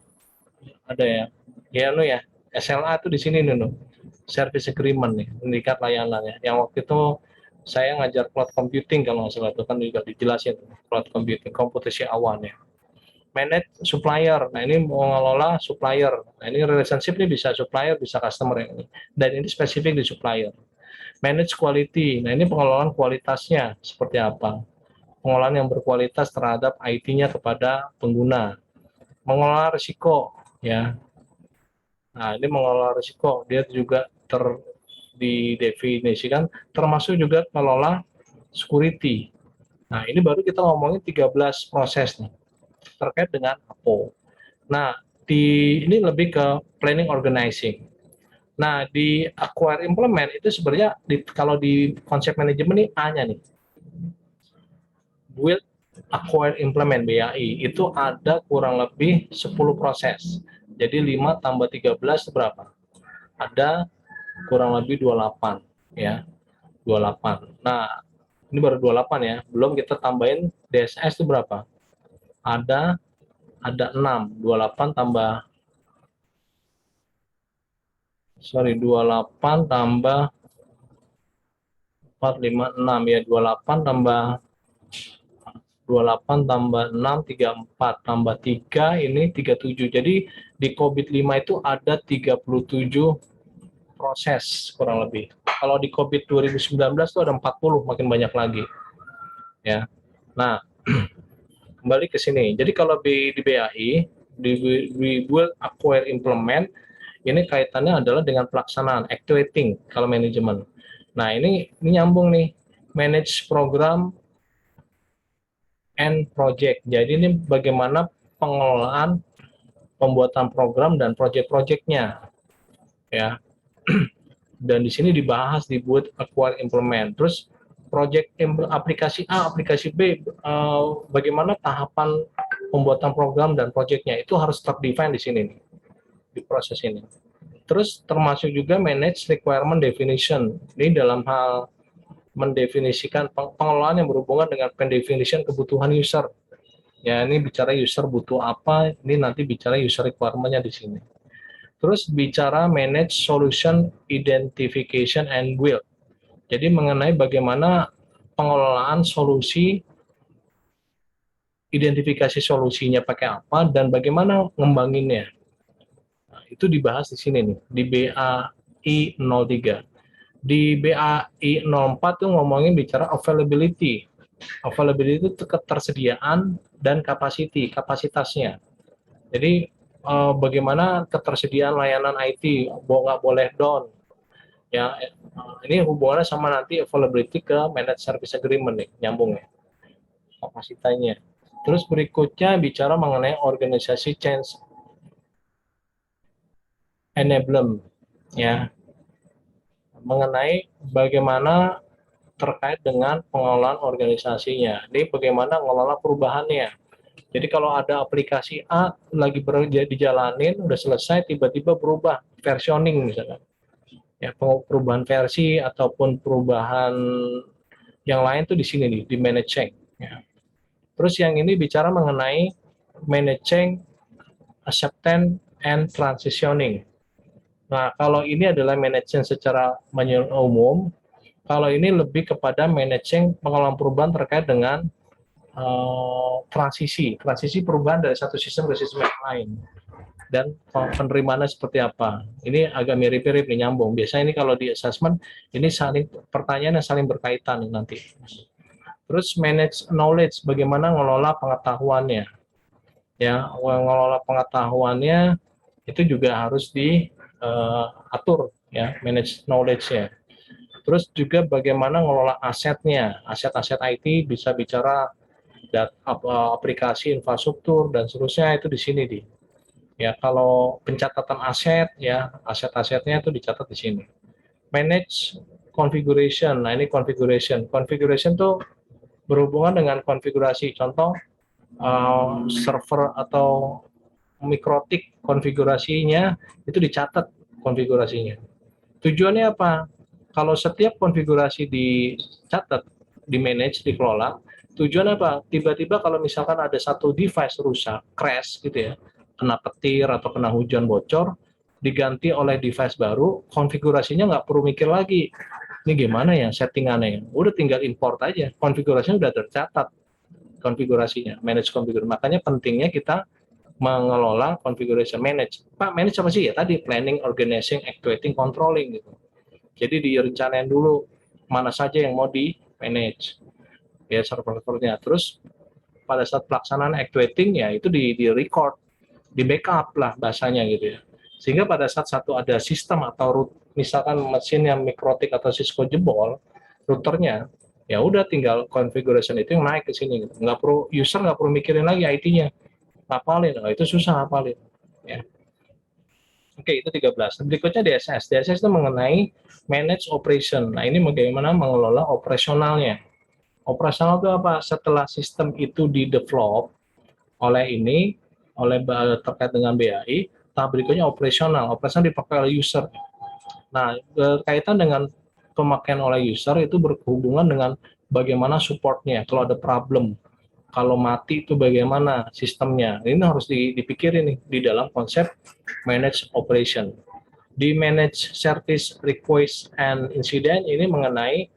ada ya. Ya, ya. SLA itu di sini nih, service agreement nih, tingkat layanan ya. Yang waktu itu saya ngajar cloud computing kalau nggak salah, itu kan juga dijelasin cloud computing, komputasi awan ya. Manage supplier, nah ini mengelola supplier. Nah ini relationship ini bisa supplier, bisa customer ini. Dan ini spesifik di supplier. Manage quality, nah ini pengelolaan kualitasnya seperti apa. Pengelolaan yang berkualitas terhadap IT-nya kepada pengguna. Mengelola risiko, ya. Nah ini mengelola risiko, dia juga didefinisikan, termasuk juga mengelola security. Nah ini baru kita ngomongin 13 proses nih terkait dengan APO. Nah, ini lebih ke planning organizing. Nah, di acquire implement itu sebenarnya kalau di konsep manajemen ini A-nya nih. Build, acquire, implement BAI itu ada kurang lebih 10 proses. Jadi 5 tambah 13 itu berapa? Ada kurang lebih 28 ya. 28. Nah, ini baru 28 ya. Belum kita tambahin DSS itu berapa? Ada 6, 28 tambah 28 tambah 4, 5, 6 ya, 28 tambah 6, 34 tambah 3 ini 37. Jadi di COVID 5 itu ada 37 proses kurang lebih. Kalau di COVID 2019 itu ada 40, makin banyak lagi. Ya. Nah, kembali ke sini. Jadi kalau di BAI, di Build, Acquire, Implement, ini kaitannya adalah dengan pelaksanaan, activating kalau manajemen. Nah, ini nyambung nih, manage program and project. Jadi ini bagaimana pengelolaan pembuatan program dan project-projectnya. Ya. Dan di sini dibahas di Build, Acquire, Implement. Terus project aplikasi A, aplikasi B, bagaimana tahapan pembuatan program dan projectnya itu harus terdefine di sini nih, di proses ini. Terus termasuk juga manage requirement definition. Ini dalam hal mendefinisikan pengelolaan yang berhubungan dengan pendefinition kebutuhan user. Ya, ini bicara user butuh apa, ini nanti bicara user requirement-nya di sini. Terus bicara manage solution identification and build. Jadi mengenai bagaimana pengelolaan solusi, identifikasi solusinya pakai apa, dan bagaimana ngembanginnya. Nah, itu dibahas di sini nih, di BAI 03. Di BAI 04 tuh ngomongin bicara availability. Availability itu ketersediaan dan kapasitasnya. Jadi bagaimana ketersediaan layanan IT, nggak boleh down. Ya, ini hubungannya sama nanti availability ke managed service agreement nih, nyambung ya, kapasitasnya. Terus berikutnya bicara mengenai organisasi change enablement, ya, mengenai bagaimana terkait dengan pengelolaan organisasinya. Ini bagaimana mengelola perubahannya. Jadi kalau ada aplikasi A lagi dijalanin, udah selesai, tiba-tiba berubah, versioning misalnya. Ya, perubahan versi ataupun perubahan yang lain tuh di sini nih, di managing. Ya. Terus yang ini bicara mengenai managing, acceptance, and transitioning. Nah, kalau ini adalah managing secara umum, kalau ini lebih kepada managing pengelolaan perubahan terkait dengan transisi perubahan dari satu sistem ke sistem yang lain. Dan penerimaannya seperti apa. Ini agak mirip-mirip nih, nyambung. Biasanya ini kalau di assessment, ini pertanyaan yang saling berkaitan nanti. Terus manage knowledge, bagaimana ngelola pengetahuannya. Ya, ngelola pengetahuannya itu juga harus diatur, ya, manage knowledge-nya. Terus juga bagaimana ngelola asetnya, aset-aset IT, bisa bicara aplikasi, infrastruktur, dan seterusnya, itu di sini di. Ya, kalau pencatatan aset, ya, aset-asetnya itu dicatat di sini. Manage configuration. Nah, ini configuration. Configuration tuh berhubungan dengan konfigurasi. Contoh server atau mikrotik konfigurasinya itu dicatat konfigurasinya. Tujuannya apa? Kalau setiap konfigurasi dicatat, di-manage, dikelola, tujuan apa? Tiba-tiba kalau misalkan ada satu device rusak, crash gitu ya, kena petir atau kena hujan bocor, diganti oleh device baru, konfigurasinya nggak perlu mikir lagi. Ini gimana ya settingannya? Udah tinggal import aja, konfigurasinya udah tercatat konfigurasinya, manage konfigurasi. Makanya pentingnya kita mengelola configuration manage. Pak, manage apa sih ya? Tadi planning, organizing, actuating, controlling gitu. Jadi direncanain dulu mana saja yang mau di manage ya server-servernya. Terus pada saat pelaksanaan actuating ya itu di record, di backup lah bahasanya gitu ya. Sehingga pada saat satu ada sistem atau root, misalkan mesin yang mikrotik atau Cisco jebol, routernya ya udah tinggal configuration itu yang naik ke sini gitu. Nggak perlu user nggak perlu mikirin lagi IT-nya ngapalin, itu susah ngapalin ya. Oke, itu 13. Berikutnya DSS. DSS itu mengenai manage operation. Nah, ini bagaimana mengelola operasionalnya. Operasional itu apa? Setelah sistem itu di-develop oleh terkait dengan BAI, tahap berikutnya operasional. Operasional dipakai oleh user. Nah, berkaitan dengan pemakaian oleh user itu berhubungan dengan bagaimana supportnya. Kalau ada problem, kalau mati itu bagaimana sistemnya. Ini harus dipikirin nih di dalam konsep manage operation. Di manage service request and incident ini mengenai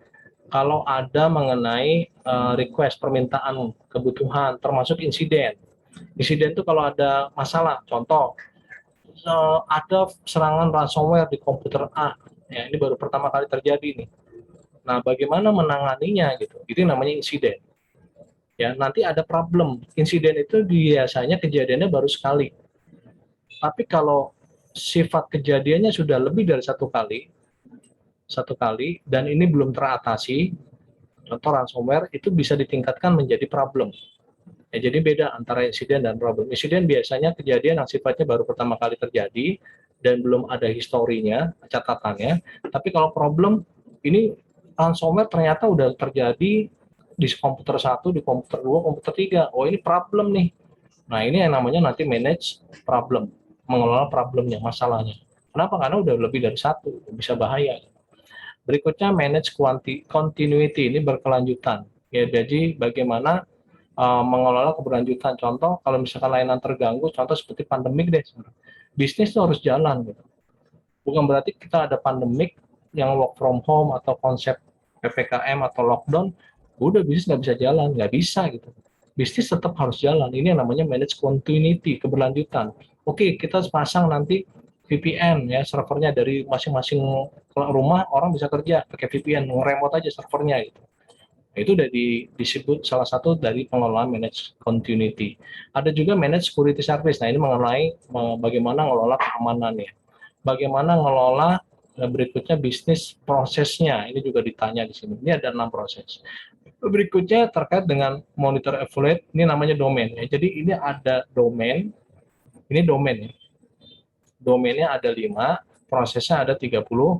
kalau ada mengenai request, permintaan, kebutuhan, termasuk insiden. Insiden itu kalau ada masalah, contoh ada serangan ransomware di komputer A, ya ini baru pertama kali terjadi nih. Nah, bagaimana menanganinya gitu? Itu namanya insiden. Ya, nanti ada problem. Insiden itu biasanya kejadiannya baru sekali. Tapi kalau sifat kejadiannya sudah lebih dari satu kali dan ini belum teratasi, contoh ransomware itu bisa ditingkatkan menjadi problem. Ya, jadi beda antara insiden dan problem. Insiden biasanya kejadian yang sifatnya baru pertama kali terjadi dan belum ada historinya, catatannya. Tapi kalau problem ini ransomware ternyata udah terjadi di komputer 1, di komputer 2, komputer 3. Oh, ini problem nih. Nah, ini yang namanya nanti manage problem, mengelola problemnya, masalahnya. Kenapa? Karena udah lebih dari satu, bisa bahaya. Berikutnya manage continuity, ini berkelanjutan. Ya, jadi bagaimana mengelola keberlanjutan. Contoh, kalau misalkan layanan terganggu, contoh seperti pandemik deh. Bisnis itu harus jalan gitu. Bukan berarti kita ada pandemik yang work from home atau konsep PPKM atau lockdown, udah bisnis nggak bisa jalan, nggak bisa gitu. Bisnis tetap harus jalan. Ini yang namanya manage continuity, keberlanjutan. Oke, kita pasang nanti VPN ya, servernya dari masing-masing rumah orang bisa kerja pakai VPN, remote aja servernya gitu. Itu udah disebut salah satu dari pengelolaan manage continuity. Ada juga manage security service. Nah, ini mengenai bagaimana mengelola keamanannya. Bagaimana mengelola berikutnya bisnis prosesnya. Ini juga ditanya di sini. Ini ada 6 proses. Berikutnya terkait dengan monitor evaluate, ini namanya domain ya. Jadi ini ada domain. Ini domain ya. Domainnya ada 5, prosesnya ada 37.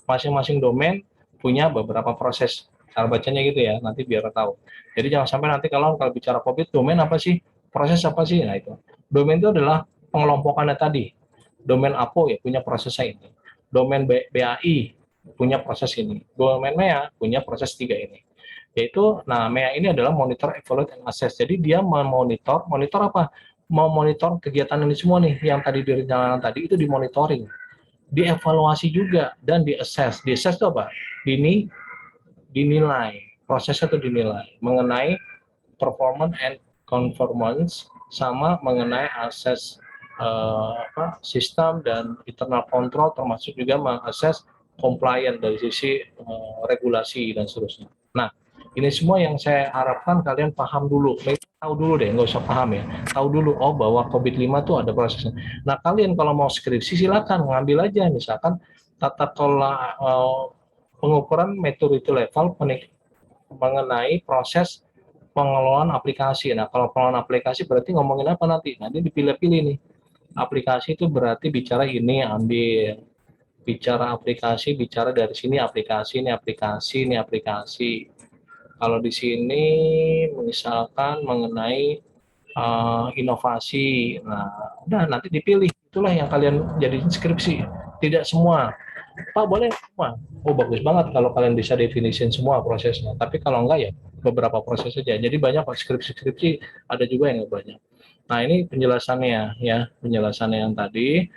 Masing-masing domain punya beberapa proses. Cara bacanya gitu ya, nanti biar tahu. Jadi jangan sampai nanti kalau bicara COVID, domain apa sih? Proses apa sih? Nah itu. Domain itu adalah pengelompokannya tadi. Domain APO ya punya prosesnya ini. Domain BAI punya proses ini. Domain MEA punya proses 3 ini. Yaitu, nah MEA ini adalah monitor, evaluate, and assess. Jadi dia monitor apa? Memonitor kegiatan ini semua nih, yang tadi direncanakan tadi itu dimonitoring, dievaluasi juga, dan di-assess. Di-assess itu apa? Dinilai, prosesnya itu dinilai, mengenai performance and conformance, sama mengenai akses sistem dan internal control, termasuk juga mengakses compliant dari sisi regulasi dan seterusnya. Nah, ini semua yang saya harapkan kalian paham dulu. Tahu dulu deh, nggak usah paham ya. Tahu dulu, oh bahwa COVID-5 itu ada prosesnya. Nah, kalian kalau mau skripsi silakan ngambil aja, misalkan tata kelola pengukuran maturity level mengenai proses pengelolaan aplikasi. Nah, kalau pengelolaan aplikasi berarti ngomongin apa nanti? Nanti dipilih-pilih nih. Aplikasi itu berarti bicara ini, ambil. Bicara aplikasi, bicara dari sini aplikasi, ini aplikasi, ini aplikasi. Kalau di sini misalkan mengenai inovasi, nah udah nanti dipilih, itulah yang kalian jadi skripsi. Tidak semua, Pak boleh semua. Oh bagus banget kalau kalian bisa definisin semua prosesnya. Tapi kalau enggak ya beberapa proses saja. Jadi banyak skripsi-skripsi ada juga yang nggak banyak. Nah ini penjelasannya ya, penjelasannya yang tadi.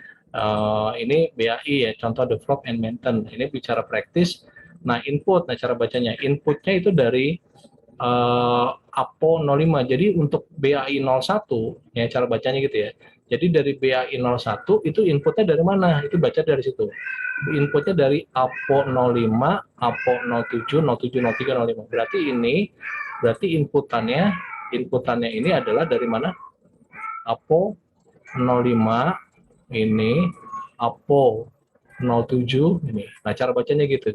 Ini BAI ya, contoh develop and maintain. Ini bicara praktis. Nah input, nah cara bacanya inputnya itu dari APO 05. Jadi untuk BAI 01 ya cara bacanya gitu ya. Jadi dari BAI 01 itu inputnya dari mana? Itu baca dari situ. Inputnya dari APO 05, APO 07, 07, 03, 05. Berarti inputannya ini adalah dari mana? APO 05 ini, APO 07 ini. Nah, cara bacanya gitu.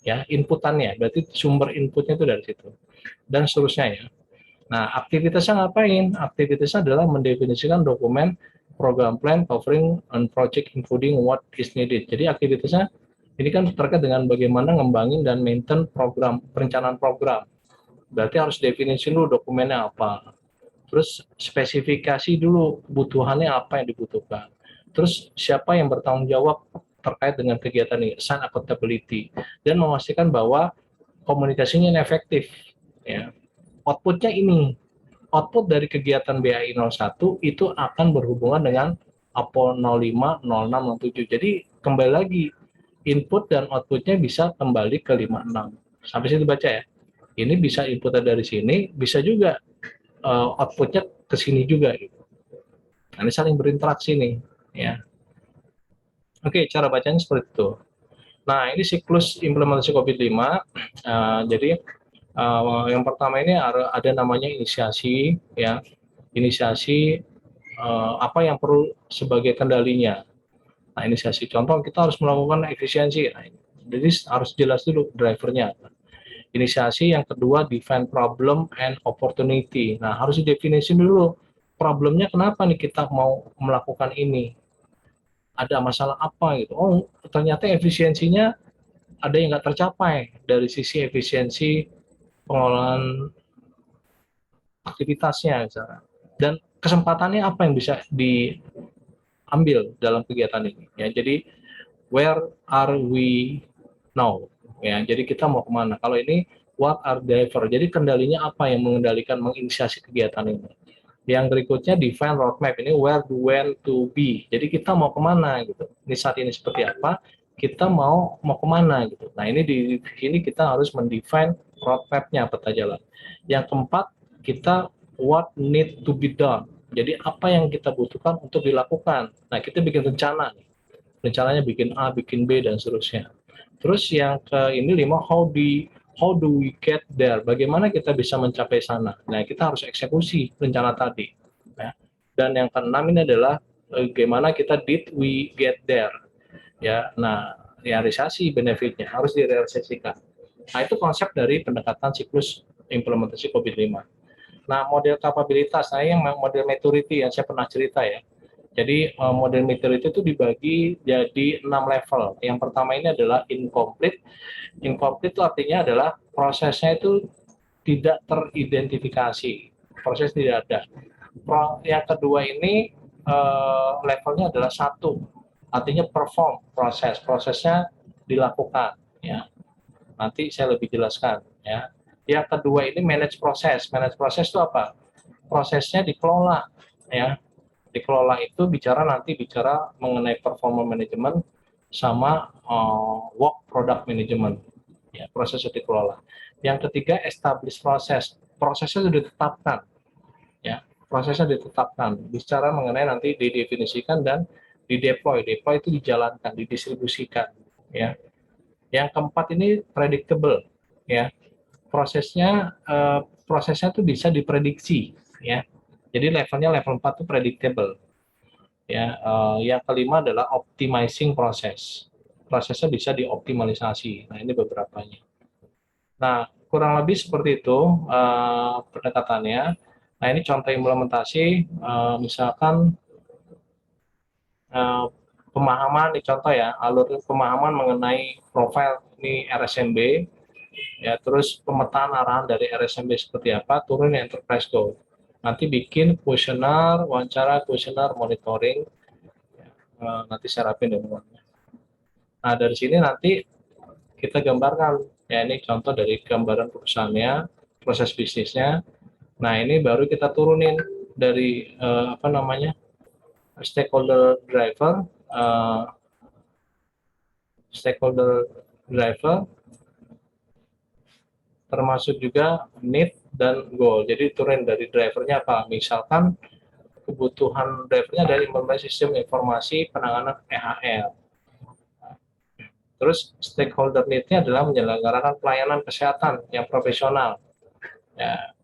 Ya, inputannya berarti sumber inputnya itu dari situ. Dan seterusnya ya. Nah, aktivitasnya ngapain? Aktivitasnya adalah mendefinisikan dokumen program plan covering on project including what is needed. Jadi aktivitasnya ini kan terkait dengan bagaimana ngembangin dan maintain program, perencanaan program. Berarti harus definisi dulu dokumennya apa. Terus spesifikasi dulu kebutuhannya apa yang dibutuhkan. Terus siapa yang bertanggung jawab terkait dengan kegiatan ini, assign accountability, dan memastikan bahwa komunikasinya efektif. Ya. Outputnya ini, output dari kegiatan BAI 01 itu akan berhubungan dengan APO 05, 06, 07. Jadi kembali lagi, input dan outputnya bisa kembali ke 56. Sampai situ baca ya. Ini bisa inputnya dari sini, bisa juga outputnya ke sini juga. Gitu. Nah, ini saling berinteraksi nih. Ya. Oke, cara bacanya seperti itu. Nah, ini siklus implementasi COVID-5. Jadi yang pertama ini ada namanya inisiasi, ya. Inisiasi apa yang perlu sebagai kendalinya. Nah, inisiasi contoh kita harus melakukan efisiensi. Nah, jadi harus jelas dulu drivernya. Inisiasi yang kedua define problem and opportunity. Nah, harus didefinisi dulu problemnya kenapa nih kita mau melakukan ini. Ada masalah apa gitu. Oh, ternyata efisiensinya ada yang nggak tercapai dari sisi efisiensi pengelolaan aktivitasnya misalnya. Dan kesempatannya apa yang bisa diambil dalam kegiatan ini ya. Jadi where are we now ya. Jadi kita mau kemana. Kalau ini what are driver. Jadi kendalinya apa yang mengendalikan menginisiasi kegiatan ini. Yang berikutnya define roadmap. Ini where do when to be. Jadi kita mau kemana gitu. Ini saat ini seperti apa, kita mau kemana gitu. Nah ini di sini kita harus mendefine roadmap-nya peta jalan. Yang keempat, kita what need to be done. Jadi apa yang kita butuhkan untuk dilakukan. Nah kita bikin rencana. Rencananya bikin A, bikin B, dan seterusnya. Terus yang ke ini 5, how do we get there? Bagaimana kita bisa mencapai sana? Nah, kita harus eksekusi rencana tadi. Ya. Dan yang keenam ini adalah bagaimana kita did we get there? Ya, nah, realisasi benefitnya harus direalisasikan. Nah, itu konsep dari pendekatan siklus implementasi COVID-5. Nah, model kapabilitas, nah yang model maturity yang saya pernah cerita ya. Jadi model maturity itu dibagi jadi 6 level. Yang pertama ini adalah incomplete. Incomplete itu artinya adalah prosesnya itu tidak teridentifikasi, proses tidak ada. Yang kedua ini levelnya adalah 1, artinya perform prosesnya dilakukan. Ya, nanti saya lebih jelaskan. Ya, yang kedua ini manage proses itu apa? Prosesnya dikelola. Ya, dikelola itu bicara mengenai performa management sama work product management. Ya, prosesnya dikelola. Yang ketiga, establish prosesnya sudah ditetapkan. Ya, prosesnya ditetapkan. Bicara mengenai nanti didefinisikan dan dideploy itu dijalankan, didistribusikan. Ya. Yang keempat ini predictable. Ya, prosesnya itu bisa diprediksi. Ya, jadi level 4 itu predictable. Ya, yang kelima adalah optimizing prosesnya bisa dioptimalisasi. Nah ini beberapanya. Nah kurang lebih seperti itu pendekatannya. Nah ini contoh implementasi, misalkan pemahaman, ini contoh ya, alur pemahaman mengenai profil ini RSMB. ya, terus pemetaan arahan dari RSMB seperti apa, turun enterprise goal. Nanti bikin kuesioner, wawancara, kuesioner, monitoring, nanti saya rapin deh. Nah, dari sini nanti kita gambarkan, ya ini contoh dari gambaran perusahaannya, proses bisnisnya. Nah, ini baru kita turunin dari apa namanya, stakeholder driver, termasuk juga need dan goal. Jadi turun dari drivernya apa? Misalkan kebutuhan drivernya dari implementasi sistem informasi penanganan EHR. Terus stakeholder need-nya adalah menyelenggarakan pelayanan kesehatan yang profesional. Ya,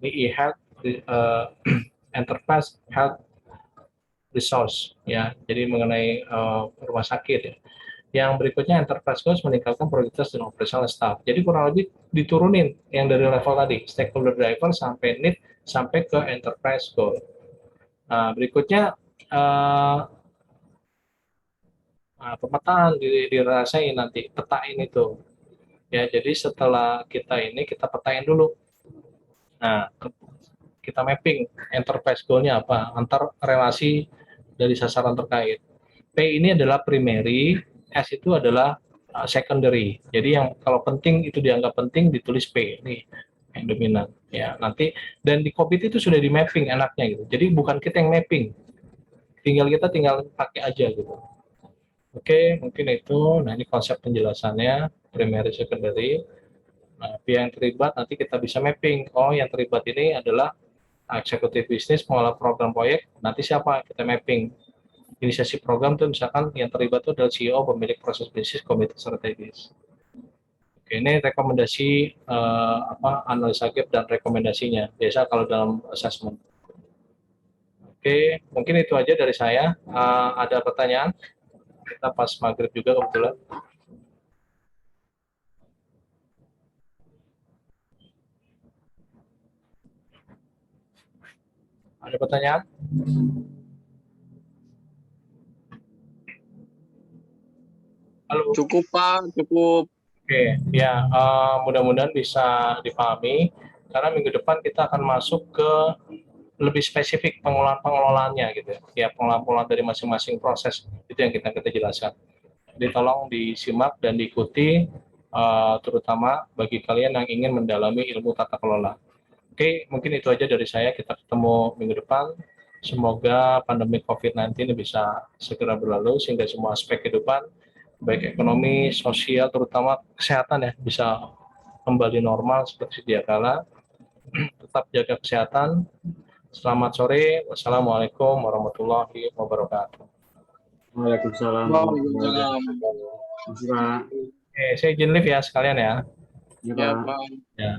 di e-health, enterprise health resource, ya. Jadi mengenai rumah sakit, ya. Yang berikutnya enterprise goals meningkatkan produktivitas dan operational staff. Jadi kurang lebih diturunin yang dari level tadi, stakeholder driver sampai need sampai ke enterprise goal. Nah, berikutnya pemetaan dirasain nanti, petain itu. Ya, jadi setelah kita petain dulu. Nah, kita mapping enterprise goal-nya apa, antar relasi dari sasaran terkait. P ini adalah primary, S itu adalah secondary. Jadi yang kalau penting itu dianggap penting ditulis P nih yang dominan. Ya, nanti dan di COVID itu sudah di mapping enaknya gitu. Jadi bukan kita yang mapping. Tinggal pakai aja gitu. Oke, mungkin itu. Nah, ini konsep penjelasannya primary secondary. Nah, pihak yang terlibat nanti kita bisa mapping. Oh, yang terlibat ini adalah eksekutif bisnis, pengelola program proyek. Nanti siapa kita mapping? Inisiasi program itu misalkan yang terlibat itu adalah CEO, pemilik proses bisnis, komite strategis. Oke, ini rekomendasi analisa gap dan rekomendasinya. Biasa kalau dalam assessment. Oke, mungkin itu aja dari saya. Ada pertanyaan? Kita pas maghrib juga kebetulan. Ada pertanyaan? Halo. Cukup Pak, cukup. Oke, ya mudah-mudahan bisa dipahami karena minggu depan kita akan masuk ke lebih spesifik pengelolaannya gitu ya, pengelolaan dari masing-masing proses itu yang kita jelaskan. Jadi tolong disimak dan diikuti terutama bagi kalian yang ingin mendalami ilmu tata kelola. Oke, mungkin itu aja dari saya. Kita ketemu minggu depan. Semoga pandemi COVID-19 ini bisa segera berlalu sehingga semua aspek kehidupan baik ekonomi, sosial, terutama kesehatan ya bisa kembali normal seperti sedia kala. Tetap jaga kesehatan. Selamat sore. Wassalamualaikum warahmatullahi wabarakatuh. Waalaikumsalam. Waalaikumsalam. Pak. Oke, saya izin live ya sekalian ya. Ya, Ya Pak. Pak. Ya.